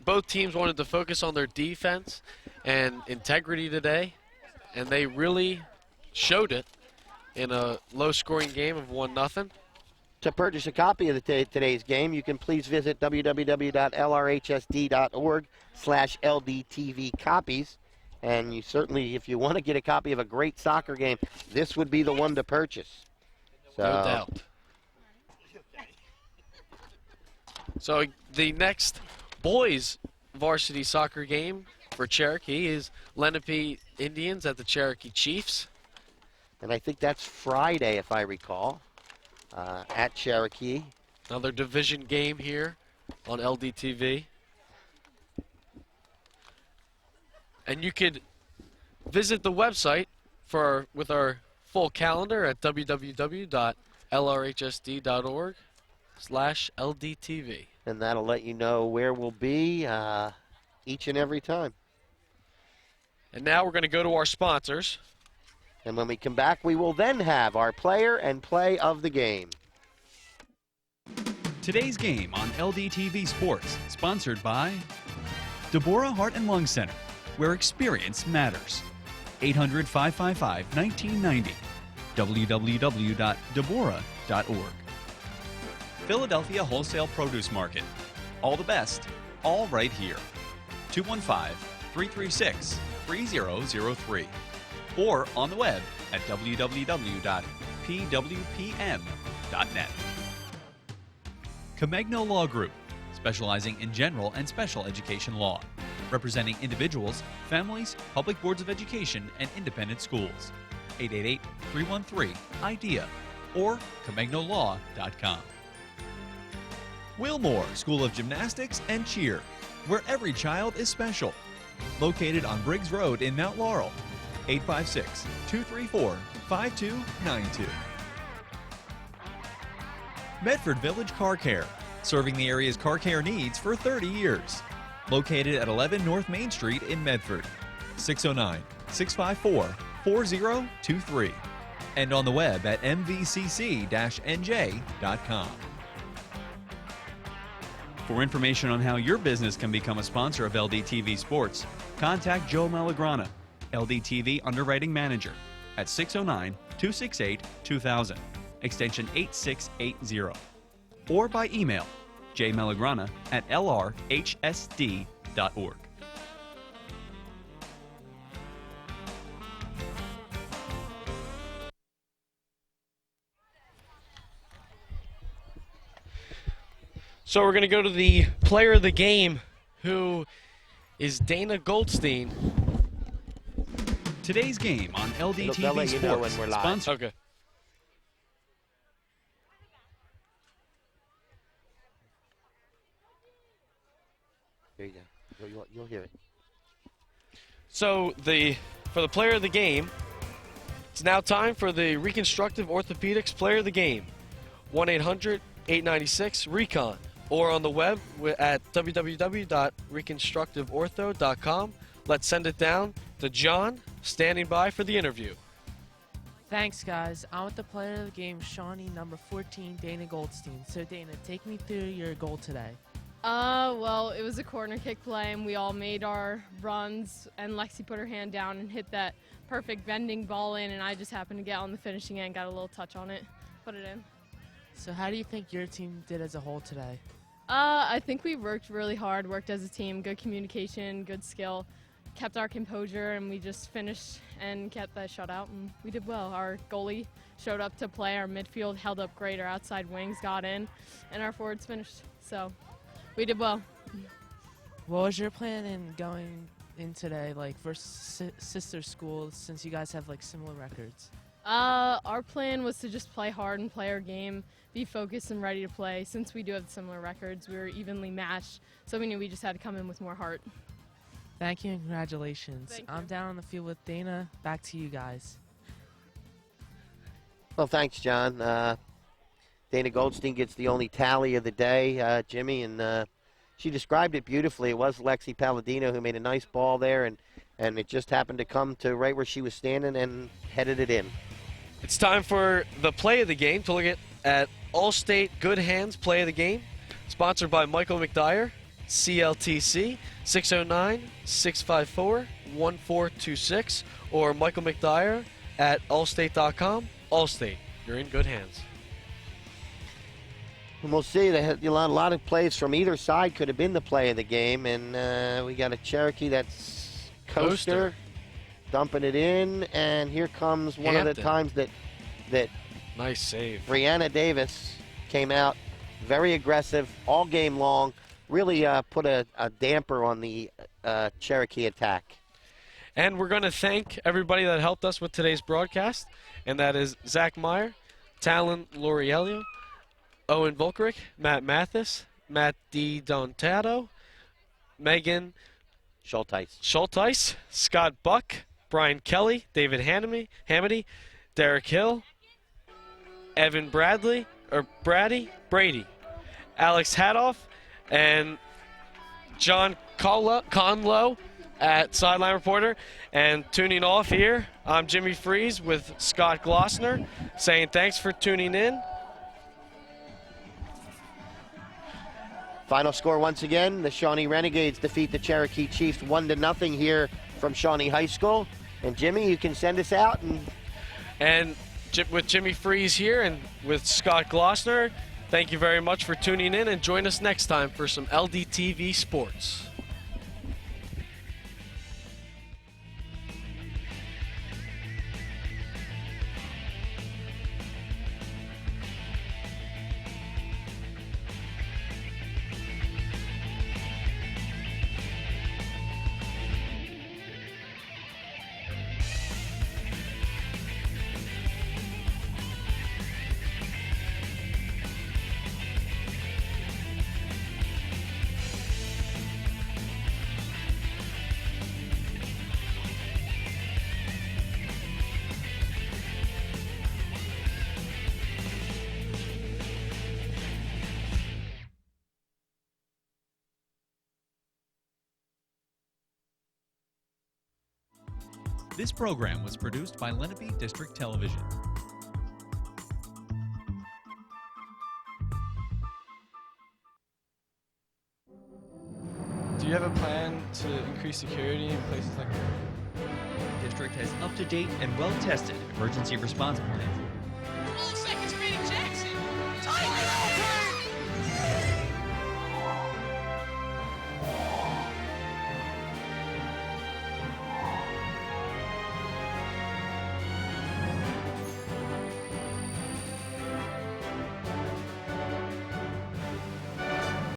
both teams wanted to focus on their defense and integrity today, and they really showed it in a low-scoring game of 1-0. To purchase a copy of today's game, you can please visit www.lrhsd.org/LDTV copies. And you certainly, if you want to get a copy of a great soccer game, this would be the one to purchase. So, no doubt. So the next boys varsity soccer game for Cherokee is Lenape Indians at the Cherokee Chiefs. And I think that's Friday, if I recall, at Cherokee. Another division game here on LDTV. And you could visit the website with our full calendar at www.lrhsd.org/LDTV. And that'll let you know where we'll be each and every time. And now we're going to go to our sponsors. And when we come back, we will then have our player and play of the game. Today's game on LDTV Sports, sponsored by Deborah Heart and Lung Center, where experience matters. 800-555-1990. www.deborah.org. Philadelphia Wholesale Produce Market. All the best, all right here. 215-336-3003. Or on the web at www.pwpm.net. Comegno Law Group, specializing in general and special education law, representing individuals, families, public boards of education, and independent schools. 888-313-IDEA or ComegnoLaw.com. Wilmore School of Gymnastics and Cheer, where every child is special. Located on Briggs Road in Mount Laurel. 856-234-5292. Medford Village Car Care, serving the area's car care needs for 30 years. Located at 11 North Main Street in Medford. 609-654-4023. And on the web at mvcc-nj.com. For information on how your business can become a sponsor of LDTV Sports, contact Joe Malagrana, LDTV Underwriting Manager, at 609-268-2000, extension 8680, or by email jmalagrana@lrhsd.org. So we're going to go to the player of the game, who is Dana Goldstein. Today's game on LDTV They'll let you know Sports, when we're live. sponsored. Okay. Here you go. You'll hear it. So for the player of the game, it's now time for the Reconstructive Orthopedics Player of the Game. 1-800-896-RECON, or on the web at www.reconstructiveortho.com. Let's send it down to John, standing by for the interview. Thanks, guys. I'm with the player of the game, Shawnee, number 14, Dana Goldstein. So, Dana, take me through your goal today. Well, it was a corner kick play, and we all made our runs, and Lexi put her hand down and hit that perfect bending ball in, and I just happened to get on the finishing end, got a little touch on it, put it in. So how do you think your team did as a whole today? I think we worked really hard, worked as a team, good communication, good skill, kept our composure, and we just finished and kept that shutout, and we did well. Our goalie showed up to play, our midfield held up great, our outside wings got in, and our forwards finished, so we did well. What was your plan in going in today, like versus sister schools, since you guys have like similar records? Our plan was to just play hard and play our game, be focused and ready to play. Since we do have similar records, we were evenly matched, so we knew we just had to come in with more heart. Thank you and congratulations. Thank you. I'm down on the field with Dana. Back to you guys. Well, thanks, John. Dana Goldstein gets the only tally of the day, Jimmy, and she described it beautifully. It was Lexi Palladino who made a nice ball there, and it just happened to come to right where she was standing and headed it in. It's time for the play of the game to look at Allstate Good Hands Play of the Game, sponsored by Michael McDyer, CLTC, 609-654-1426, or Michael McDyer at allstate.com. Allstate, you're in good hands. And we'll see. They had a lot of plays from either side could have been the play of the game, and we got a Cherokee that's coaster dumping it in, and here comes one of the times that nice save. Brianna Davis came out very aggressive all game long, really put a damper on the Cherokee attack. And we're going to thank everybody that helped us with today's broadcast, and that is Zach Meyer, Talon Loriello, Owen Volkerick, Matt Mathis, Matt D. Dontato, Megan Schulteis, Scott Buck, Brian Kelly, David Hamady, Derek Hill, Evan Brady, Alex Hadoff, and John Conlow at Sideline Reporter. And tuning off here, I'm Jimmy Freeze with Scott Glossner saying thanks for tuning in. Final score once again, the Shawnee Renegades defeat the Cherokee Chiefs 1-0 here from Shawnee High School. And Jimmy, you can send us out. And with Jimmy Freeze here and with Scott Glossner, thank you very much for tuning in, and join us next time for some LDTV Sports. This program was produced by Lenape District Television. Do you have a plan to increase security in places like that? The district has up-to-date and well-tested emergency response plans